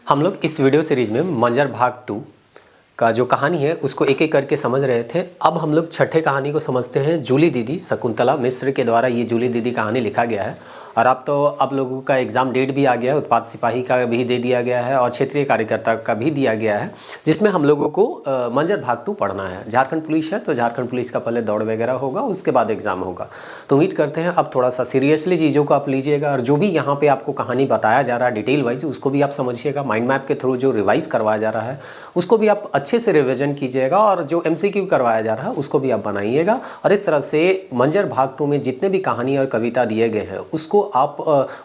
हम लोग इस वीडियो सीरीज़ में मंजर भाग 2 का जो कहानी है उसको एक एक करके समझ रहे थे। अब हम लोग छठे कहानी को समझते हैं। जूली दीदी शकुंतला मिश्र के द्वारा ये जूली दीदी कहानी लिखा गया है। और अब तो आप लोगों का एग्ज़ाम डेट भी आ गया है, उत्पाद सिपाही का भी दे दिया गया है और क्षेत्रीय कार्यकर्ता का भी दिया गया है, जिसमें हम लोगों को मंजर भाग 2 पढ़ना है। झारखंड पुलिस है तो झारखंड पुलिस का पहले दौड़ वगैरह होगा, उसके बाद एग्ज़ाम होगा। तो उम्मीद करते हैं अब थोड़ा सा सीरियसली चीज़ों को आप लीजिएगा और जो भी यहाँ पे आपको कहानी बताया जा रहा है डिटेल वाइज उसको भी आप समझिएगा। माइंड मैप के थ्रू जो रिवाइज करवाया जा रहा है उसको भी आप अच्छे से रिविजन कीजिएगा और जो MCQ करवाया जा रहा है उसको भी आप बनाइएगा। और इस तरह से मंजर भाग 2 में जितने भी कहानी और कविता दिए गए हैं उसको आप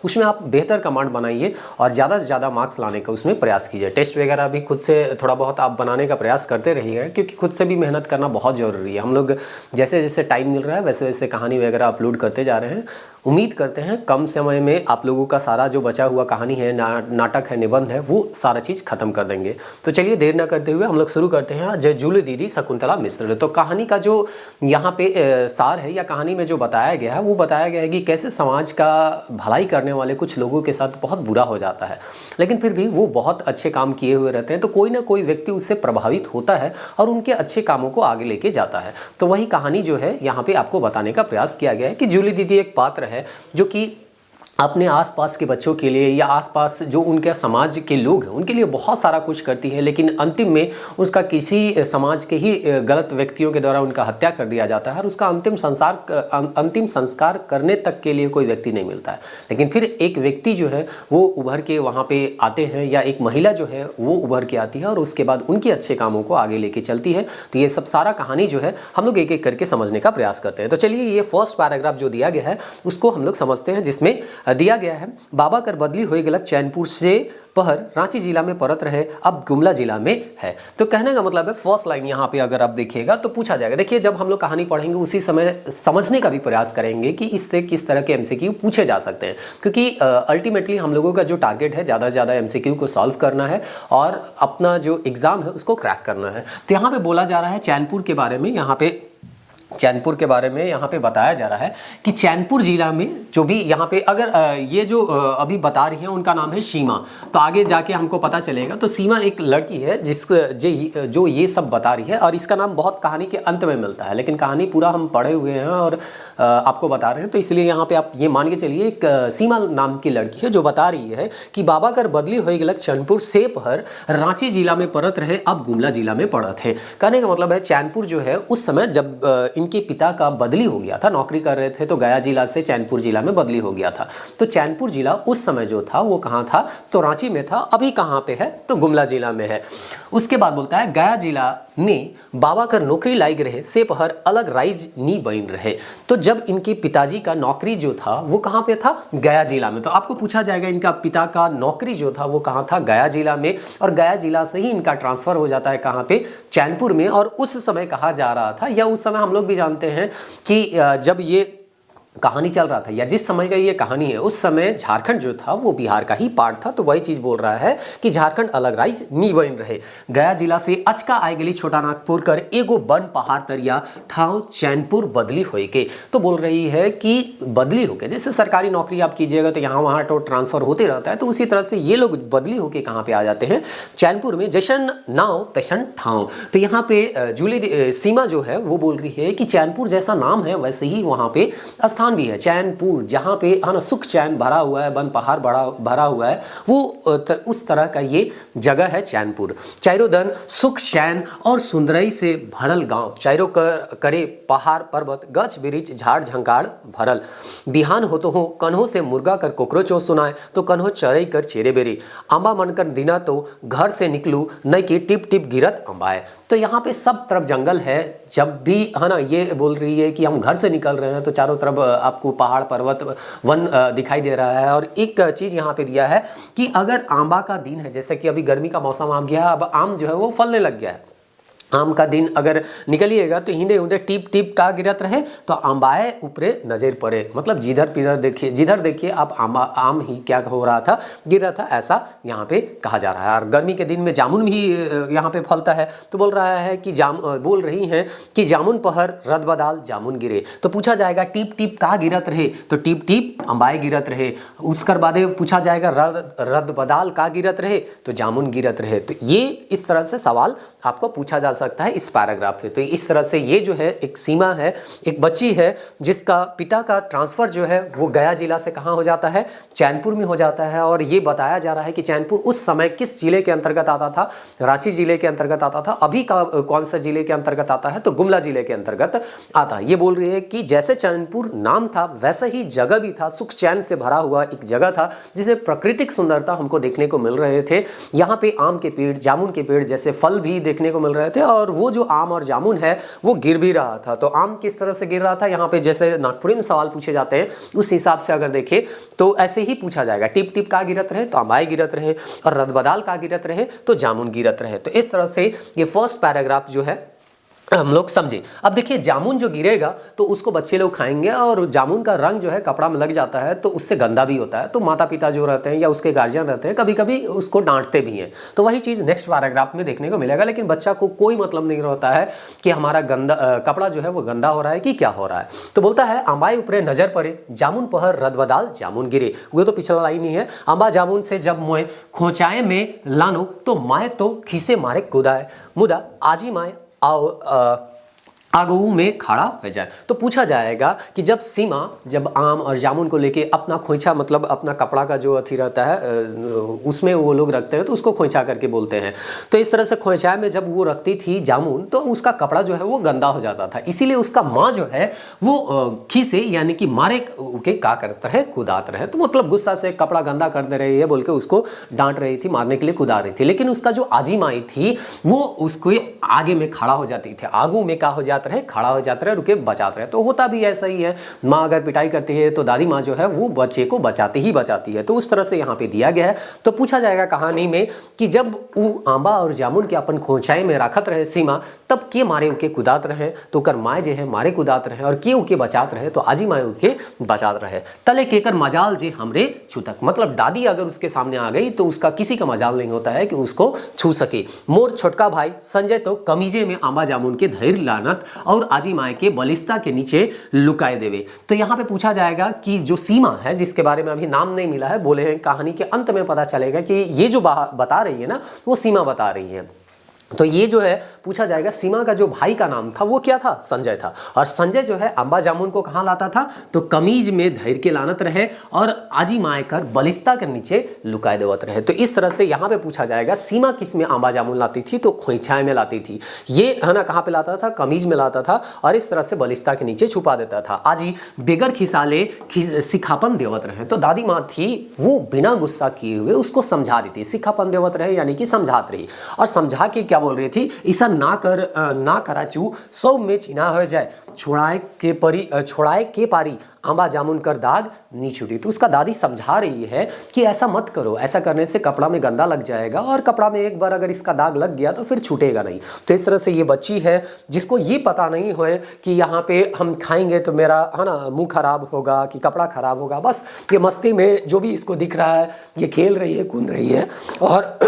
उसमें आप बेहतर कमांड बनाइए और ज़्यादा से ज़्यादा मार्क्स लाने का उसमें प्रयास कीजिए। टेस्ट वगैरह भी खुद से थोड़ा बहुत आप बनाने का प्रयास करते रहिए, क्योंकि खुद से भी मेहनत करना बहुत ज़रूरी है। हम लोग जैसे जैसे टाइम मिल रहा है वैसे वैसे कहानी वगैरह अपलोड करते जा रहे हैं। उम्मीद करते हैं कम समय में आप लोगों का सारा जो बचा हुआ कहानी है, नाटक है, निबंध है, वो सारा चीज़ खत्म कर देंगे। तो चलिए देर न करते हुए हम लोग शुरू करते हैं। जय जूली दीदी शकुंतला मिश्र। तो कहानी का जो यहाँ पे सार है या कहानी में जो बताया गया है वो बताया गया है कि कैसे समाज का भलाई करने वाले कुछ लोगों के साथ बहुत बुरा हो जाता है, लेकिन फिर भी वो बहुत अच्छे काम किए हुए रहते हैं तो कोई ना कोई व्यक्ति उससे प्रभावित होता है और उनके अच्छे कामों को आगे लेके जाता है। तो वही कहानी जो है यहाँ पे आपको बताने का प्रयास किया गया है कि जूली दीदी एक पात्र है जो कि अपने आसपास के बच्चों के लिए या आसपास जो उनके समाज के लोग हैं उनके लिए बहुत सारा कुछ करती है, लेकिन अंतिम में उसका किसी समाज के ही गलत व्यक्तियों के द्वारा उनका हत्या कर दिया जाता है और उसका अंतिम संस्कार करने तक के लिए कोई व्यक्ति नहीं मिलता है। लेकिन फिर एक व्यक्ति जो है वो उभर के वहाँ पे आते हैं या एक महिला जो है वो उभर के आती है और उसके बाद उनके अच्छे कामों को आगे लेके चलती है। तो ये सब सारा कहानी जो है हम लोग एक एक करके समझने का प्रयास करते हैं। तो चलिए ये फर्स्ट पैराग्राफ जो दिया गया है उसको हम लोग समझते हैं, जिसमें दिया गया है बाबा कर बदली हुई गलत चैनपुर से पहर रांची जिला में परत रहे अब गुमला जिला में है। तो कहने का मतलब है फर्स्ट लाइन यहाँ पे अगर आप देखिएगा तो पूछा जाएगा। देखिए जब हम लोग कहानी पढ़ेंगे उसी समय समझने का भी प्रयास करेंगे कि इससे किस तरह के MCQ पूछे जा सकते हैं, क्योंकि अल्टीमेटली हम लोगों का जो टारगेट है ज़्यादा से ज़्यादा MCQ को सॉल्व करना है और अपना जो एग्ज़ाम है उसको क्रैक करना है। तो यहाँ पर बोला जा रहा है चैनपुर के बारे में, चैनपुर के बारे में यहाँ पे बताया जा रहा है कि चैनपुर जिला में जो भी यहाँ पे अगर ये जो अभी बता रही है उनका नाम है सीमा, तो आगे जाके हमको पता चलेगा। तो सीमा एक लड़की है जो ये सब बता रही है और इसका नाम बहुत कहानी के अंत में मिलता है, लेकिन कहानी पूरा हम पढ़े हुए हैं और आपको बता रहे हैं। तो इसलिए यहाँ पे आप ये मान के चलिए एक सीमा नाम की लड़की है जो बता रही है कि बाबा कर बदली हुई गलत चैनपुर से पहर रांची जिला में परत रहे अब गुमला जिला में पड़त है। कहने का मतलब है चैनपुर जो है उस समय जब इनके पिता का बदली हो गया था, नौकरी कर रहे थे तो गया जिला से चैनपुर जिला में बदली हो गया था। तो चैनपुर जिला उस समय जो था वो कहाँ था, तो रांची में था। अभी कहाँ पे है, तो गुमला जिला में है। उसके बाद बोलता है गया जिला में बाबा कर नौकरी लाइग रहे से पहर अलग राइज नी बन रहे। तो जब इनके पिताजी का नौकरी जो था वो कहाँ पे था, गया जिला में। तो आपको पूछा जाएगा इनका पिता का नौकरी जो था वो कहाँ था, गया जिला में। और गया जिला से ही इनका ट्रांसफर हो जाता है कहाँ पे, चैनपुर में। और उस समय कहा जा रहा था या उस समय हम लोग भी जानते हैं कि जब ये कहानी चल रहा था या जिस समय का ये कहानी है उस समय झारखंड जो था वो बिहार का ही पार्ट था। तो वही चीज़ बोल रहा है कि झारखंड अलग राइज नी बन रहे। गया जिला से अचका आए गली छोटा नागपुर कर एगो बन पहाड़ तरिया ठाव चैनपुर बदली होई के। तो बोल रही है कि बदली होके, जैसे सरकारी नौकरी आप कीजिएगा तो यहाँ वहाँ तो ट्रांसफ़र होते रहता है, तो उसी तरह से ये लोग बदली होके कहाँ पे आ जाते हैं, चैनपुर में। जैसन नाव तैसन ठाव। तो यहाँ पे जूली सीमा जो है वो बोल रही है कि चैनपुर जैसा नाम है वैसे ही वहाँ पे स्थान भी है, चैनपुर, जहाँ पे है ना सुख चैन भरा हुआ है, वन पहाड़ भरा हुआ है, वो उस तरह का ये जगह है चैनपुर। चारों दन सुख चैन और सुंदरई से भरल गांव, चारों करे पहाड़ पर्वत गच बिरिच झाड़ झंकार भरल। बिहान हो तो हो कन्हो से मुर्गा कर कोकरोचो सुनाए तो कन्हो चरई कर चेरे बेरी। अम्बा मनकर दिना तो घर से निकलू नई की टिप टिप गिरत अम्बाए। तो यहाँ पे सब तरफ जंगल है। जब भी है ना ये बोल रही है कि हम घर से निकल रहे हैं तो चारों तरफ आपको पहाड़ पर्वत वन दिखाई दे रहा है। और एक चीज़ यहाँ पे दिया है कि अगर आंबा का दिन है, जैसे कि अभी गर्मी का मौसम आ गया है, अब आम जो है वो फलने लग गया है, आम का दिन अगर निकलिएगा तो हिंदे हुंदे टीप टीप का गिरत रहे तो आंबाए ऊपरे नजर पड़े, मतलब जिधर पिधर देखिए, जिधर देखिए आप आम ही क्या हो रहा था, गिर रहा था, ऐसा यहाँ पे कहा जा रहा है। और गर्मी के दिन में जामुन भी यहाँ पे फलता है, तो बोल रहा है कि बोल रही हैं कि जामुन पहर रद बदाल जामुन गिरे। तो पूछा जाएगा टीप टीप का गिरत रहे, तो टीप टीप आंबाए गिरत रहे। उसकर बाद पूछा जाएगा रद बदाल का गिरत रहे, तो जामुन गिरत रहे। तो ये इस तरह से सवाल आपको पूछा जा सकता है इस पैराग्राफ में। तो इस तरह से ये जो है एक सीमा है, एक बच्ची है जिसका पिता का ट्रांसफ़र जो है वो गया जिला से कहाँ हो जाता है, चैनपुर में हो जाता है। और ये बताया जा रहा है कि चैनपुर उस समय किस जिले के अंतर्गत आता था, रांची जिले के अंतर्गत आता था। अभी का कौन सा जिले के अंतर्गत आता है, तो गुमला जिले के अंतर्गत आता है। ये बोल रही है कि जैसे चैनपुर नाम था वैसा ही जगह भी था, सुख चैन से भरा हुआ एक जगह था जिसे प्राकृतिक सुंदरता हमको देखने को मिल रहे थे। यहाँ पे आम के पेड़, जामुन के पेड़ जैसे फल भी देखने को मिल रहे थे, और वो जो आम और जामुन है वो गिर भी रहा था। तो आम किस तरह से गिर रहा था, यहाँ पे जैसे नागपुरी में सवाल पूछे जाते हैं उस हिसाब से अगर देखें तो ऐसे ही पूछा जाएगा। टिप टिप का गिरत रहे तो आंबाए गिरत रहे, और रदबदाल का गिरत रहे तो जामुन गिरत रहे। तो इस तरह से ये फर्स्ट पैराग्राफ जो है हम लोग समझे। अब देखिए जामुन जो गिरेगा तो उसको बच्चे लोग खाएंगे, और जामुन का रंग जो है कपड़ा में लग जाता है तो उससे गंदा भी होता है। तो माता पिता जो रहते हैं या उसके गार्जियन रहते हैं कभी कभी उसको डांटते भी हैं। तो वही चीज़ नेक्स्ट पैराग्राफ में देखने को मिलेगा। लेकिन बच्चा को कोई मतलब नहीं रहता है कि हमारा कपड़ा जो है वो गंदा हो रहा है कि क्या हो रहा है। तो बोलता है आंबाई ऊपरे नजर पड़े जामुन पहर रदबदाल जामुन गिरे। वो तो पिछला लाइन ही है, आंबा जामुन से जब मोए खोचाए में लानो तो माए तो खीसे मारे कुदाए मुदा आजी माए आगू में खड़ा हो जाए। तो पूछा जाएगा कि जब सीमा जब आम और जामुन को लेके अपना खोइछा, मतलब अपना कपड़ा का जो अथी रहता है उसमें वो लोग रखते हैं तो उसको खोइछा करके बोलते हैं। तो इस तरह से खोइछा में जब वो रखती थी जामुन तो उसका कपड़ा जो है वो गंदा हो जाता था। इसीलिए उसका माँ जो है वो खीसे यानी कि मारे के का करते रहे, कुदात रहे। तो मतलब गुस्सा से कपड़ा गंदा कर दे रही है बोल के उसको डांट रही थी, मारने के लिए कुदा रही थी। लेकिन उसका जो आजी माई थी वो उसको आगे में खड़ा हो जाती थी, आगू में का हो जाता रहे, खड़ा हो जाता रहे, रुके बचाते रहे। तो होता भी ऐसा ही है, माँ अगर पिटाई करती है तो दादी माँ जो है वो बच्चे को बचाती ही बचाती है। तो उस तरह से यहाँ पे दिया गया है। तो पूछा जाएगा कहानी में कि जब वो आंबा और जामुन के अपन खोचाई में रखत रहे सीमा, तब के मारे उके कुदात रहे, तो कर माए जे है मारे कुदात रहे, और के उके बचात रहे तो आजी माए उके बचात रहे। तले केकर मजाल जे हमरे छूतक, मतलब दादी अगर उसके सामने आ गई तो उसका किसी का मजाल नहीं होता है कि उसको छू सके। मोर छोटका भाई संजय तो कमीजे में आंबा जामुन के धैर्य लानत और आजी माए के बलिस्ता के नीचे लुकाए देवे। तो यहाँ पे पूछा जाएगा कि जो सीमा है जिसके बारे में अभी नाम नहीं मिला है, बोले हैं कहानी के अंत में पता चलेगा कि ये जो बता रही है ना वो सीमा बता रही है। तो ये जो है पूछा जाएगा सीमा का जो भाई का नाम था वो क्या था, संजय था। और संजय जो है आंबा जामुन को कहाँ लाता था, तो कमीज में धैर्य के लानत रहे और आजी माए कर बलिस्ता के नीचे लुकाए देवत रहे। तो इस तरह से यहाँ पे पूछा जाएगा सीमा किस में आंबा जामुन लाती थी, तो खोइछाए में लाती थी। ये है ना कहाँ पे लाता था, कमीज में लाता था, और इस तरह से बलिस्ता के नीचे छुपा देता था। आजी बेगर खिसाले सिखापन देवत रहे। तो दादी माँ थी वो बिना गुस्सा किए हुए उसको समझा रही थी, सिखापन देवत रहे यानी कि समझात रही। और समझा के क्या बोल रही थी, ऐसा ना कराचू सौ में चिना हो जाए, छोड़ाए के पारी आंबा जामुन कर दाग नहीं छूटी। तो उसका दादी समझा रही है कि ऐसा मत करो, ऐसा करने से कपड़ा में गंदा लग जाएगा, और कपड़ा में एक बार अगर इसका दाग लग गया तो फिर छूटेगा नहीं। तो इस तरह से ये बच्ची है जिसको ये पता नहीं हो कि यहाँ पे हम खाएंगे तो मेरा है ना मुंह खराब होगा कि कपड़ा खराब होगा। बस ये मस्ती में जो भी इसको दिख रहा है ये खेल रही है, कूद रही है, और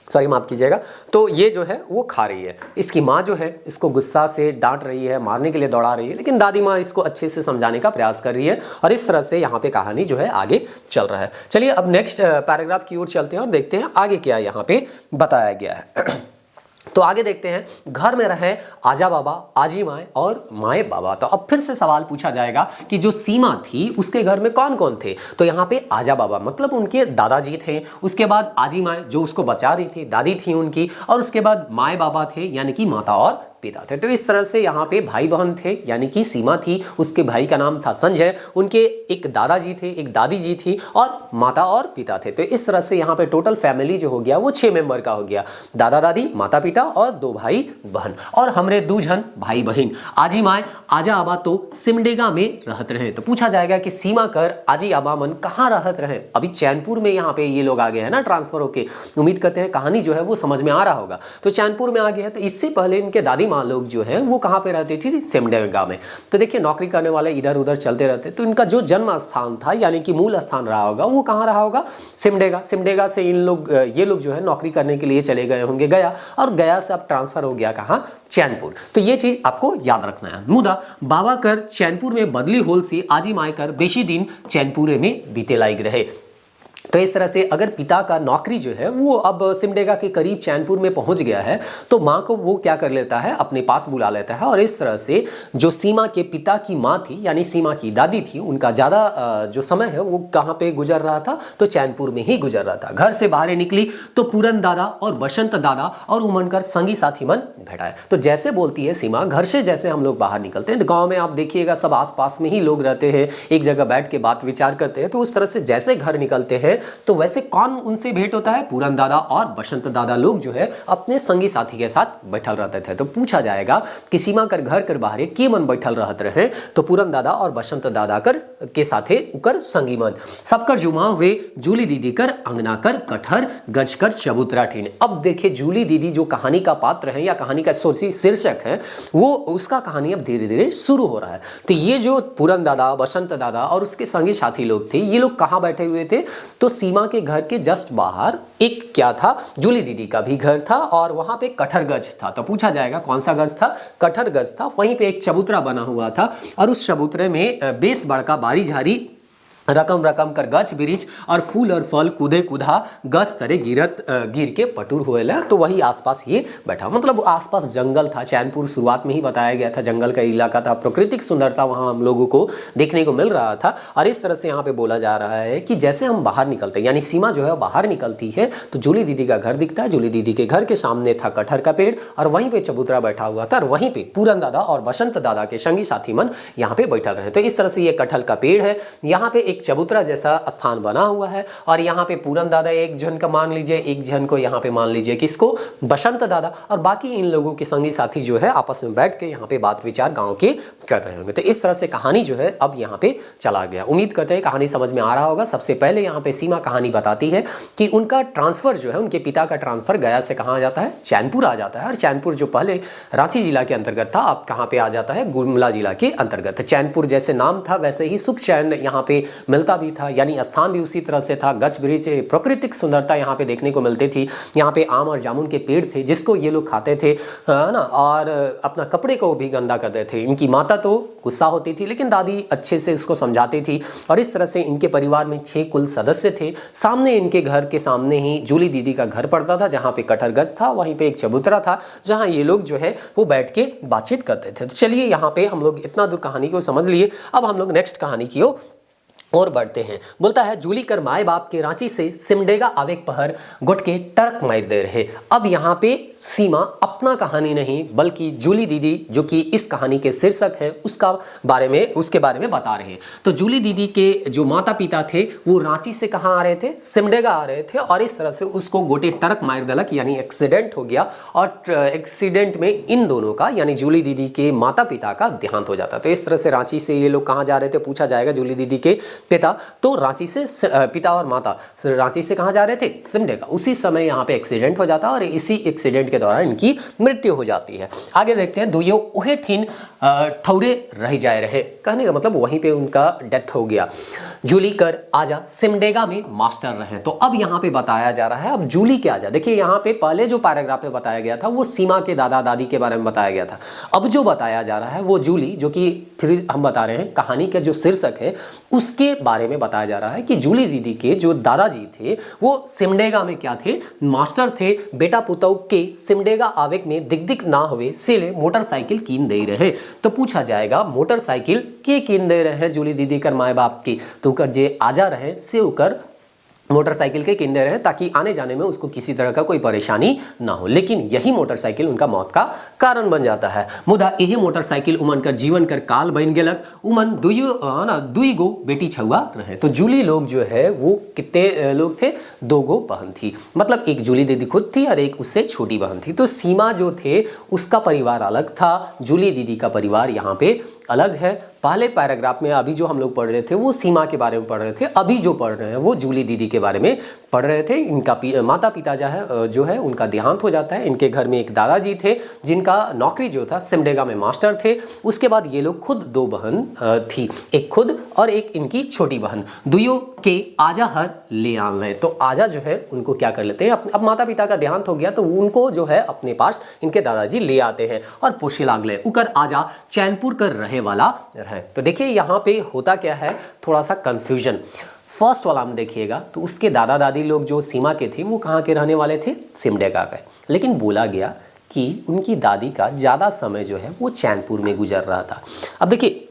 सॉरी माफ़ कीजिएगा, तो ये जो है वो खा रही है। इसकी माँ जो है इसको गुस्सा से डांट रही है, मारने के लिए दौड़ा रही है, लेकिन दादी माँ इसको अच्छे से समझाने का प्रयास कर रही है। और इस तरह से यहाँ पे कहानी जो है आगे चल रहा है। चलिए अब नेक्स्ट पैराग्राफ की ओर चलते हैं और देखते हैं आगे क्या यहाँ पे बताया गया है। तो आगे देखते हैं, घर में रहे आजा बाबा, आजी माए और माए बाबा। तो अब फिर से सवाल पूछा जाएगा कि जो सीमा थी उसके घर में कौन कौन थे। तो यहाँ पे आजा बाबा मतलब उनके दादाजी थे, उसके बाद आजी माए जो उसको बचा रही थी, दादी थी उनकी, और उसके बाद माए बाबा थे यानी कि माता और पिता थे। तो इस तरह से यहाँ पे भाई बहन थे, यानी कि सीमा थी, उसके भाई का नाम था संजय, उनके एक दादाजी थे, एक दादी जी थी और माता और पिता थे। तो इस तरह से यहाँ पे टोटल फैमिली जो हो गया वो 6 मेंबर का हो गया, दादा दादी, माता पिता और 2 भाई बहन। और हमरे 2 जन भाई बहन आजी माए आजा आबा तो सिमडेगा में रहत रहे। तो पूछा जाएगा कि सीमा कर आजी आबा मन कहाँ रहत रहे। अभी चैनपुर में यहाँ पे ये लोग आ गए हैं ना ट्रांसफर होके, उम्मीद करते हैं कहानी जो है वो समझ में आ रहा होगा। तो चैनपुर में आ गया है। तो इससे पहले इनके दादी माँ लोग जो है वो कहाँ पे रहती थी, सिमडेगा में। तो देखिए नौकरी करने वाले इधर उधर चलते रहते, तो इनका जो जन्म स्थान था यानी कि मूल स्थान रहा होगा वो कहाँ रहा होगा, सिमडेगा। सिमडेगा से ये लोग जो है नौकरी करने के लिए चले गए होंगे गया, और गया से अब ट्रांसफर हो गया कहाँ, चैनपुर। तो ये चीज आपको याद रखना है। मुदा बाबा कर चैनपुर में बदली होल से आजी माए कर बेशी दिन चैनपुरे में बीते लायक रहे। तो इस तरह से अगर पिता का नौकरी जो है वो अब सिमडेगा के करीब चैनपुर में पहुंच गया है, तो माँ को वो क्या कर लेता है, अपने पास बुला लेता है। और इस तरह से जो सीमा के पिता की माँ थी यानी सीमा की दादी थी, उनका ज़्यादा जो समय है वो कहाँ पे गुजर रहा था, तो चैनपुर में ही गुजर रहा था। घर से बाहर निकली तो पूरन दादा और बसंत दादा और उमनकर संगी साथी मन भेटाए। तो जैसे बोलती है सीमा, घर से जैसे हम लोग बाहर निकलते हैं, तो गाँव में आप देखिएगा सब आस में ही लोग रहते हैं, एक जगह बैठ के बात विचार करते हैं। तो उस तरह से जैसे घर निकलते हैं तो वैसे कौन उनसे भेंट होता है, पूरन दादा और बसंत दादा लोग जो है अपने संगी साथी के साथ बैठल रहते थे। तो पूछा जाएगा कि सीमा कर घर कर बाहरे के मन बैठल रहत रहे, तो पूरन दादा और बसंत दादा कर के साथे उकर संगी मन सबकर जुमा हुए जूली दीदी कर अंगना कर कटहर गज कर चबूतरा ठीन। अब देखिए जूली दीदी जो कहानी का पात्र है या कहानी का शीर्षक है, वो उसका कहानी अब धीरे धीरे शुरू हो रहा है। तो ये जो पूरन दादा, बसंत दादा और उसके संगी साथी लोग थे, ये लोग कहाँ बैठे हुए थे, तो सीमा के घर के जस्ट बाहर एक क्या था, जूली दीदी का भी घर था और वहां पे कटहर गज था। तो पूछा जाएगा कौन सा गज था, कटहर गज था। वहीं पे एक चबूतरा बना हुआ था और उस चबूतरे में बेस बड़का बारी झारी रकम रकम कर गच बिरिच और फूल और फल कूदे कुदा गच तरे गिर के पटूर हुए ला। तो वही आसपास ये बैठा, मतलब आसपास जंगल था। चैनपुर शुरुआत में ही बताया गया था जंगल का इलाका था, प्राकृतिक सुंदरता वहाँ हम लोगों को देखने को मिल रहा था। और इस तरह से यहाँ पे बोला जा रहा है कि जैसे हम बाहर निकलते हैं, यानी सीमा जो है बाहर निकलती है तो जूली दीदी का घर दिखता है। जूली दीदी के घर के सामने था कटहर का पेड़ और वहीं पे चबूतरा बैठा हुआ था और वहीं पे पूरन दादा और बसंत दादा के संगी साथी मन यहाँ पे बैठा रहे। तो इस तरह से ये कटहल का पेड़ है, यहाँ पे एक चबूतरा जैसा स्थान बना हुआ है और यहाँ पे पूरन दादा एक जन का मान लीजिए, एक जन को यहाँ पे मान लीजिए किसको, बसंत दादा, और बाकी इन लोगों के संगी साथी जो है आपस में बैठ के यहाँ पे बात विचार गांव के कर रहे होंगे। तो इस तरह से कहानी जो है अब यहाँ पे चला गया। उम्मीद करते हैं कहानी समझ में आ रहा होगा। सबसे पहले यहाँ पे सीमा कहानी बताती है कि उनका ट्रांसफर जो है, उनके पिता का ट्रांसफर गया से कहाँ आ जाता है, चैनपुर आ जाता है। और चैनपुर जो पहले रांची जिला के अंतर्गत था, अब कहाँ पे आ जाता है, गुमला जिला के अंतर्गत। चैनपुर जैसे नाम था वैसे ही सुख चैन यहाँ पे मिलता भी था, यानी स्थान भी उसी तरह से था। गच ब्रिज, प्राकृतिक सुंदरता यहाँ पे देखने को मिलती थी। यहाँ पे आम और जामुन के पेड़ थे जिसको ये लोग खाते थे, है ना, और अपना कपड़े को भी गंदा करते थे। इनकी माता तो गुस्सा होती थी लेकिन दादी अच्छे से उसको समझाती थी। और इस तरह से इनके परिवार में 6 कुल सदस्य थे। सामने इनके घर के सामने ही जूली दीदी का घर पड़ता था जहाँ पे कटहर गज था, वहीं पे एक चबूतरा था जहाँ ये लोग जो है वो बैठ के बातचीत करते थे। तो चलिए यहाँ पे हम लोग इतना दूर कहानी को समझ लिए, अब हम लोग नेक्स्ट कहानी की और बढ़ते हैं। बोलता है जूली कर माए बाप के रांची से सिमडेगा आवेक पहर गुट के टरक मार दे रहे। अब यहाँ पे सीमा अपना कहानी नहीं बल्कि जूली दीदी जो कि इस कहानी के शीर्षक है उसके बारे में बता रहे हैं। तो जूली दीदी के जो माता पिता थे वो रांची से कहाँ आ रहे थे, सिमडेगा आ रहे थे। और इस तरह से उसको गोटे टरक मार दलक, यानी एक्सीडेंट हो गया। और एक्सीडेंट में इन दोनों का यानी जूली दीदी के माता पिता का देहांत हो जाता। तो इस तरह से रांची से ये लोग कहाँ जा रहे थे, पूछा जाएगा जूली दीदी के पिता तो रांची से, पिता और माता रांची से कहाँ जा रहे थे, सिमडेगा। उसी समय यहाँ पे एक्सीडेंट हो जाता है और इसी एक्सीडेंट के दौरान इनकी मृत्यु हो जाती है। आगे देखते हैं। दुयो उहे ठीन ठौरे रह जाए रहे, कहने का मतलब वहीं पे उनका डेथ हो गया। जूली कर आजा सिमडेगा में मास्टर रहे। तो अब यहाँ पे बताया जा रहा है अब जूली के आजा। देखिए यहाँ पे पहले जो पैराग्राफ में बताया गया था वो सीमा के दादा दादी के बारे में बताया गया था। अब जो बताया जा रहा है वो जूली, जो कि फिर हम बता रहे हैं कहानी का जो शीर्षक है उसके बारे में बताया जा रहा है कि जूली दीदी के जो दादाजी थे वो सिमडेगा में क्या थे, मास्टर थे। बेटा पुतौ के सिमडेगा आवेक में दिक ना हुए सिले मोटरसाइकिल कीन दे रहे। तो पूछा जाएगा मोटरसाइकिल के कीन दे रहे हैं जूली दीदी कर माए बाप की, तो कर जे आजा रहे से उकर मोटरसाइकिल के किंडे रहे ताकि आने जाने में उसको किसी तरह का कोई परेशानी ना हो। लेकिन यही मोटरसाइकिल उनका मौत का कारण बन जाता है। मुदा यही मोटरसाइकिल उमन कर जीवन कर काल बन गेलक। उमन दुई गो बेटी छुआ रहे। तो जूली लोग जो है वो कितने लोग थे, 2 गो बहन थी, मतलब एक जूली दीदी खुद थी और एक उससे छोटी बहन थी। तो सीमा जो थे उसका परिवार अलग था, जूली दीदी का परिवार यहाँ पे अलग है। पहले पैराग्राफ में अभी जो हम लोग पढ़ रहे थे वो सीमा के बारे में पढ़ रहे थे, अभी जो पढ़ रहे हैं वो जूली दीदी के बारे में पढ़ रहे थे। इनका माता पिता जो है उनका देहांत हो जाता है। इनके घर में एक दादाजी थे जिनका नौकरी जो था सिमडेगा में मास्टर थे। उसके बाद ये लोग खुद 2 बहन थी, एक खुद और एक इनकी छोटी बहन। दुइयों के आजा हर ले आन रहे। तो आजा जो है उनको क्या कर लेते हैं, अब माता पिता का देहांत हो गया तो उनको जो है अपने पास इनके दादाजी ले आते हैं और पोषे लागले उकर आजा चैनपुर कर रहे वाला रहे। तो देखिए यहाँ पे होता क्या है, थोड़ा सा कंफ्यूजन। फर्स्ट वाला में देखिएगा तो उसके दादा दादी लोग जो सीमा के थे वो कहाँ के रहने वाले थे, सिमडेगा के। लेकिन बोला गया कि उनकी दादी का ज़्यादा समय जो है वो चैनपुर में गुजर रहा था। अब देखिए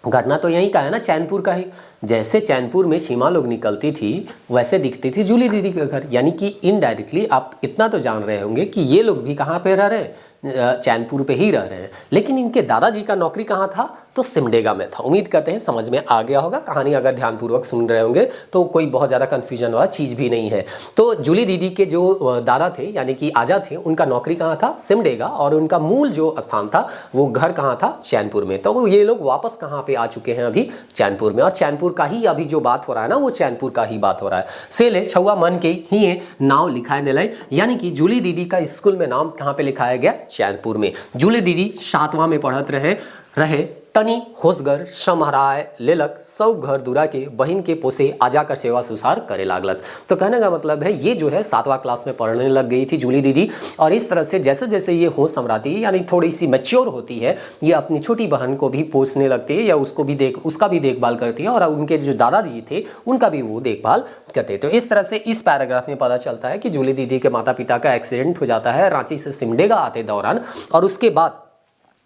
घटना तो यहीं का है ना, चैनपुर का ही। जैसे चैनपुर में सीमा लोग निकलती थी वैसे दिखती थी जूली दीदी का घर। यानी कि इनडायरेक्टली आप इतना तो जान रहे होंगे कि ये लोग भी कहाँ पे रह रहे हैं, चैनपुर पे ही रह रहे हैं। लेकिन इनके दादाजी का नौकरी कहाँ था, तो सिमडेगा में था। उम्मीद करते हैं समझ में आ गया होगा। कहानी अगर ध्यानपूर्वक सुन रहे होंगे तो कोई बहुत ज़्यादा कन्फ्यूजन वाला चीज़ भी नहीं है। तो जूली दीदी के जो दादा थे यानी कि आजा थे, उनका नौकरी कहाँ था, सिमडेगा, और उनका मूल जो स्थान था वो घर कहाँ था, चैनपुर में। तो ये लोग वापस कहाँ पे आ चुके हैं, अभी चैनपुर में। और चैनपुर का ही अभी जो बात हो रहा है ना वो चैनपुर का ही बात हो रहा है। सेले छुआ मन के ही नाव लिखाए दिलाई, यानी कि जूली दीदी का स्कूल में नाम कहाँ पे लिखाया गया, चैनपुर में। जूली दीदी 7वां में पढ़त रहे तनी होसगर समहराय लेलक सब घर दूरा के बहन के पोसे आजा कर सेवा सुसार करे लागलत। तो कहने का मतलब है ये जो है 7वां क्लास में पढ़ने लग गई थी जूली दीदी। और इस तरह से जैसे जैसे ये होश संभराती है यानी थोड़ी सी मैच्योर होती है, ये अपनी छोटी बहन को भी पोसने लगती है या उसका भी देखभाल करती है, और उनके जो दादाजी थे उनका भी वो देखभाल करते। तो इस तरह से इस पैराग्राफ में पता चलता है कि जूली दीदी के माता पिता का एक्सीडेंट हो जाता है रांची से सिमडेगा आते दौरान, और उसके बाद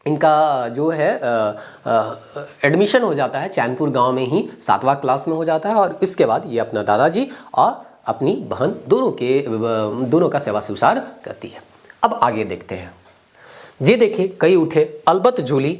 इनका जो है एडमिशन हो जाता है चैनपुर गांव में ही, 7वां क्लास में हो जाता है। और इसके बाद ये अपना दादाजी और अपनी बहन दोनों का सेवा सुसार करती है। अब आगे देखते हैं। जे देखे कई उठे अलबत्त जूली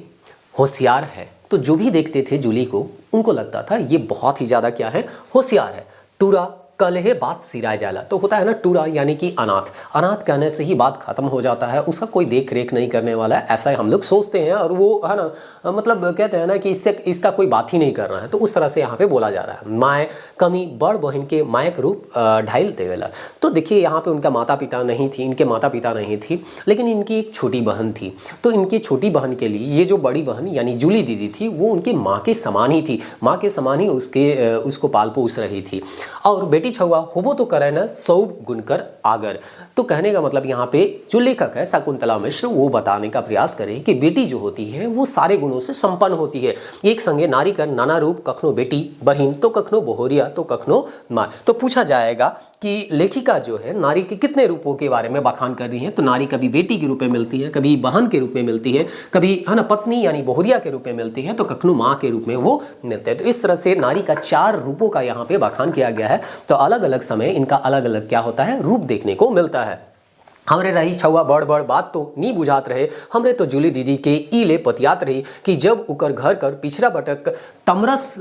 होशियार है। तो जो भी देखते थे जूली को उनको लगता था ये बहुत ही ज़्यादा क्या है, होशियार है। टूरा कलहे बात सिराय जाला। तो होता है ना टूरा यानी कि अनाथ, अनाथ कहने से ही बात खत्म हो जाता है, उसका कोई देख रेख नहीं करने वाला है, ऐसा हम लोग सोचते हैं। और वो है ना मतलब कहते हैं ना कि इसका कोई बात ही नहीं कर रहा है, तो उस तरह से यहाँ पे बोला जा रहा है। माए कमी बड़ बहन के मायक रूप ढाइल देवेला। तो देखिए यहाँ पे उनका माता पिता नहीं थी, इनके माता पिता नहीं थी, लेकिन इनकी एक छोटी बहन थी। तो इनकी छोटी बहन के लिए ये जो बड़ी बहन यानी जूली दीदी थी वो उनकी माँ के समान ही थी, माँ के समान ही उसको पाल पोस रही थी। और बेटी छुआ होबो तो करे न सौ गुणकर आगर। तो कहने का मतलब यहाँ पे जो लेखक है शकुंतला मिश्र वो बताने का प्रयास करे कि बेटी जो होती है वो सारे गुणों से संपन्न होती है। एक संगे नारी कर नाना रूप, कखनो बेटी बहिन तो कखनो बोहरिया तो कखनो माँ। तो पूछा जाएगा कि लेखिका जो है नारी के कितने रूपों के बारे में बखान कर रही है। तो नारी कभी बेटी के रूप में मिलती है, कभी बहन के रूप में मिलती है, कभी है ना पत्नी यानी बोहरिया के रूप में मिलती है, तो कखनो माँ के रूप में वो मिलते हैं। तो इस तरह से नारी का 4 रूपों का यहाँ पे बखान किया गया है। तो अलग अलग समय इनका अलग अलग क्या होता है, रूप देखने को मिलता है। हमरे रही छुआ बड़ बड़ बात तो नी बुझात रहे, हमरे तो जूली दीदी के ईले पतियात रही कि जब उकर घर कर पिछड़ा बटक तमरस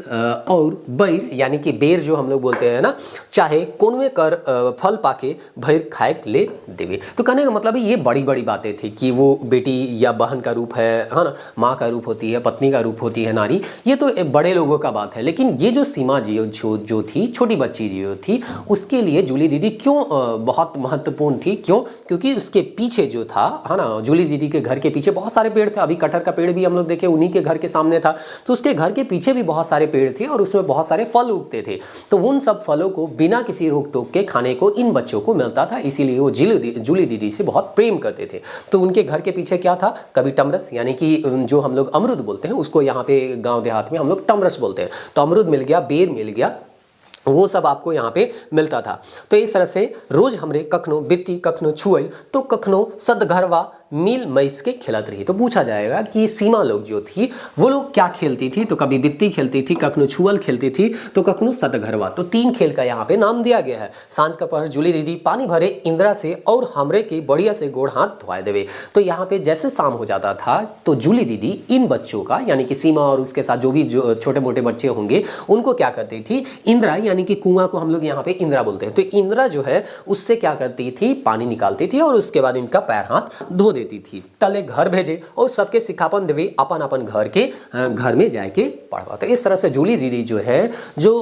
और बैर यानी कि बेर जो हम लोग बोलते हैं ना, चाहे कोनवे कर फल पाके भैर खाए ले देवे। तो कहने का मतलब ये बड़ी बड़ी बातें थी कि वो बेटी या बहन का रूप है ना, माँ का रूप होती है, पत्नी का रूप होती है नारी, ये तो बड़े लोगों का बात है। लेकिन ये जो सीमा जी जो थी, छोटी बच्ची जो थी, उसके लिए जूली दीदी क्यों बहुत महत्वपूर्ण थी, क्योंकि उसके पीछे जो था है ना, जूली दीदी के घर के पीछे बहुत सारे पेड़ थे। अभी कटहर का पेड़ भी हम लोग देखे उन्हीं के घर के सामने था। तो उसके घर के पीछे भी बहुत सारे पेड़ थे और उसमें बहुत सारे फल उगते थे। तो उन सब फलों को बिना किसी रोक टोक के खाने को इन बच्चों को मिलता था, इसीलिए वो जूली दीदी से बहुत प्रेम करते थे। तो उनके घर के पीछे क्या था, कभी टमरस यानी कि जो हम लोग अमरुद बोलते हैं, उसको यहाँ पे गाँव देहात में हम लोग टमरस बोलते हैं। तो अमरुद मिल गया, बेर मिल गया, वो सब आपको यहाँ पे मिलता था। तो इस तरह से रोज हमरे कखनो बित्ती कखनो छुअल तो कखनो सद घरवा मील मैस के खिलत रही। तो पूछा जाएगा कि सीमा लोग जो थी वो लोग क्या खेलती थी, तो कभी बित्ती खेलती थी, कखनो छुअल खेलती थी, तो कखनो सतघरवा। तो 3 खेल का यहाँ पे नाम दिया गया है। सांझ का पहर जूली दीदी पानी भरे इंदिरा से और हमरे के बढ़िया से गोड़ हाथ धोए देवे। तो यहाँ पे जैसे शाम हो जाता था तो जूली दीदी इन बच्चों का यानी कि सीमा और उसके साथ जो भी जो छोटे मोटे बच्चे होंगे उनको क्या करती थी, इंदिरा यानी कि कुआं को हम लोग यहाँ पे इंदिरा बोलते हैं, तो इंदिरा जो है उससे क्या करती थी, पानी निकालती थी और उसके बाद इनका पैर हाथ धो देती थी। तले घर भेजे और सबके सिखापन देवे अपन अपन घर में जाके पढ़वा। तो इस तरह से जूली दीदी जो है जो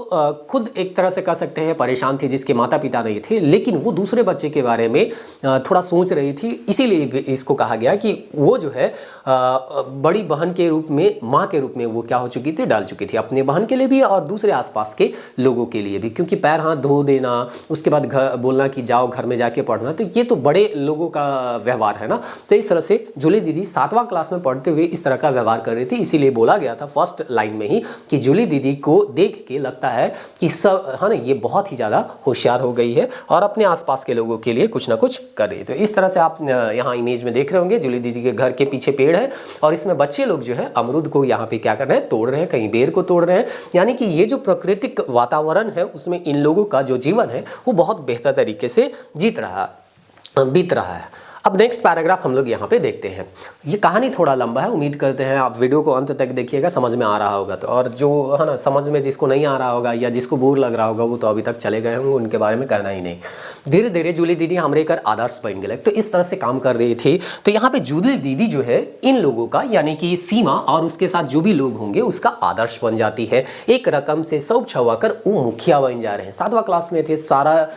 खुद एक तरह से कह सकते हैं परेशान थी, जिसके माता पिता नहीं थे, लेकिन वो दूसरे बच्चे के बारे में थोड़ा सोच रही थी। इसीलिए इसको कहा गया कि वो जो है बड़ी बहन के रूप में, माँ के रूप में वो क्या हो चुकी थी, डाल चुकी थी अपने बहन के लिए भी और दूसरे आसपास के लोगों के लिए भी। क्योंकि पैर हाथ धो देना, उसके बाद घर बोलना कि जाओ घर में जाके पढ़ना, तो ये तो बड़े लोगों का व्यवहार है ना। तो इस तरह से जूली दीदी 7वां क्लास में पढ़ते हुए इस तरह का व्यवहार कर रही थी। इसीलिए बोला गया था फर्स्ट लाइन में ही कि जूली दीदी को देख के लगता है कि सब है ना, ये बहुत ही ज़्यादा होशियार हो गई है और अपने आसपास के लोगों के लिए कुछ ना कुछ कर रही है। तो इस तरह से आप यहाँ इमेज में देख रहे होंगे जूली दीदी के घर के पीछे पेड़ है और इसमें बच्चे लोग जो है अमरूद को यहाँ पे क्या कर रहे हैं, तोड़ रहे हैं, कहीं बेर को तोड़ रहे हैं। यानी कि ये जो प्राकृतिक वातावरण है उसमें इन लोगों का जो जीवन है वो बहुत बेहतर तरीके से बीत रहा है। अब नेक्स्ट पैराग्राफ हम लोग यहाँ पे देखते हैं। ये कहानी थोड़ा लंबा है, उम्मीद करते हैं आप वीडियो को अंत तक देखिएगा, समझ में आ रहा होगा। तो और जो है ना समझ में जिसको नहीं आ रहा होगा या जिसको बोर लग रहा होगा वो तो अभी तक चले गए होंगे, उनके बारे में कहना ही नहीं। धीरे धीरे जूली दीदी हमरे कर आदर्श बन गए, तो इस तरह से काम कर रही थी। तो यहाँ पे जूली दीदी जो है इन लोगों का यानी कि सीमा और उसके साथ जो भी लोग होंगे उसका आदर्श बन जाती है। एक रकम से सब छुआ कर वो मुखिया बन जा रहे हैं। 7वां क्लास में थे, सारा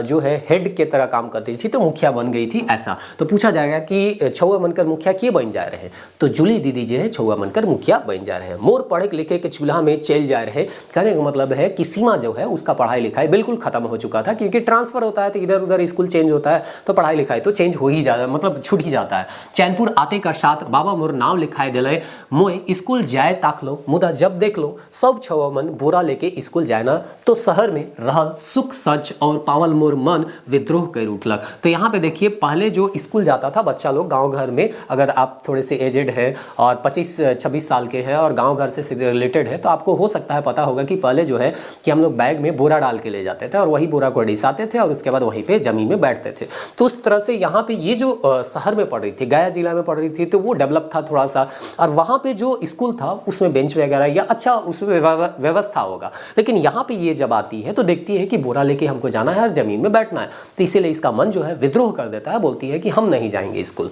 जो है हेड के तरह काम करती थी तो मुखिया बन गई थी ऐसा। तो पूछा जाएगा कि छुआ बनकर मुखिया क्यों बन जा रहे हैं, तो जूली दीदी जो है छुआ बनकर मुखिया बन जा रहे हैं। मोर पढ़े लिखे के चूल्हा में चल जा रहे हैं। कहने का मतलब है कि सीमा जो है उसका पढ़ाई लिखाई बिल्कुल खत्म हो चुका था, क्योंकि ट्रांसफर होता है तो इधर उधर स्कूल चेंज होता है तो पढ़ाई लिखाई तो चेंज हो ही जाता, मतलब छूट ही जाता है। चैनपुर आते का साथ बाबा मोर नाम लिखाए दिले, मोए स्कूल जाए ताक लो, मुदा जब देख लो सब छुआ मन बोरा लेके स्कूल जाए ना, तो शहर में रहल सुख सच और पावल मोर मन विद्रोह कर उठलक। तो यहाँ पे देखिए पहले जो स्कूल जाता था बच्चा लोग गांव घर में, अगर आप थोड़े से एजेड है और 25-26 साल के हैं और गांव घर से रिलेटेड है तो आपको हो सकता है पता होगा कि पहले जो है कि हम लोग बैग में बोरा डाल के ले जाते थे और वही बोरा को डिसाते थे और उसके बाद वहीं पे जमीन में बैठते थे। तो उस तरह से यहाँ पे ये जो शहर में पढ़ रही थी, गया जिला में पढ़ रही थी, तो वो डेवलप था थोड़ा सा, और वहाँ पे जो स्कूल था उसमें बेंच वगैरह या अच्छा उसमें व्यवस्था होगा। लेकिन यहाँ पे ये जब आती है तो देखती है कि बोरा लेके हमको जाना है और जमीन में बैठना है, तो इसीलिए इसका मन जो है विद्रोह कर देता है, बोलती है कि हम नहीं जाएंगे स्कूल,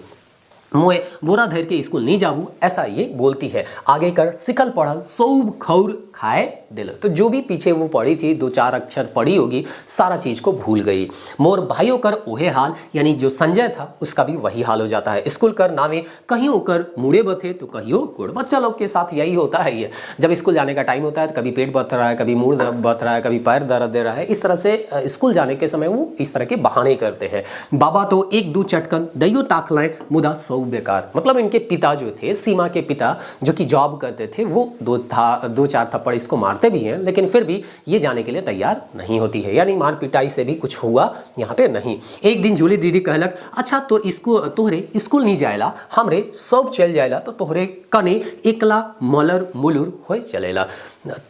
मोए बोरा धर के स्कूल नहीं जाबू, ऐसा ये बोलती है। आगे कर सिकल पढ़ल सौब खौर खाए दिल। तो जो भी पीछे वो पढ़ी थी 2-4 अक्षर पढ़ी होगी सारा चीज को भूल गई। मोर भाइयों कर ओहे हाल, यानी जो संजय था उसका भी वही हाल हो जाता है। स्कूल कर नावे कहीं कर मुड़े बथे तो कहीं गुड़। बच्चा लोग के साथ यही होता है। ये जब स्कूल जाने का टाइम होता है तो कभी पेट बथ रहा है, कभी मुड़ बथ रहा है, कभी पैर दर्द दे रहा है, इस तरह से स्कूल जाने के समय वो इस तरह के बहाने करते हैं। बाबा तो 1-2 चटकन दैयो ताक लाए, मुदा सौ बेकार। मतलब इनके पिता जो थे, सीमा के पिता जो कि जॉब करते थे, वो 2-4 थप्पड़ इसको मारते भी हैं, लेकिन फिर भी ये जाने के लिए तैयार नहीं होती है। यानी मार पिटाई से भी कुछ हुआ यहाँ पे नहीं। एक दिन जूली दीदी कहलक, अच्छा तो इसको तोहरे स्कूल नहीं जाएला, हमरे सब चल जाएला, तो तोहरे कने एकला मलर मुलुर हो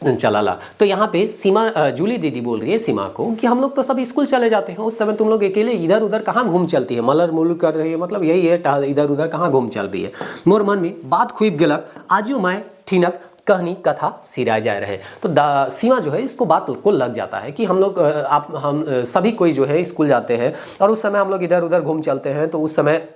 चलाला। तो यहाँ पे सीमा जूली दीदी बोल रही है सीमा को कि हम लोग तो सब स्कूल चले जाते हैं, उस समय तुम लोग अकेले इधर उधर कहाँ घूम चलती है, मलर मुलुर कर रही है, मतलब यही है इधर उधर कहाँ घूम चल रही है। मोर मन में बात खुब गलक, आजू मैं ठीनक कहानी कथा सिरा जा रहे। तो सीमा जो है इसको बात को लग जाता है कि हम लोग हम सभी कोई जो है स्कूल जाते हैं और उस समय हम लोग इधर उधर घूम चलते हैं, तो उस समय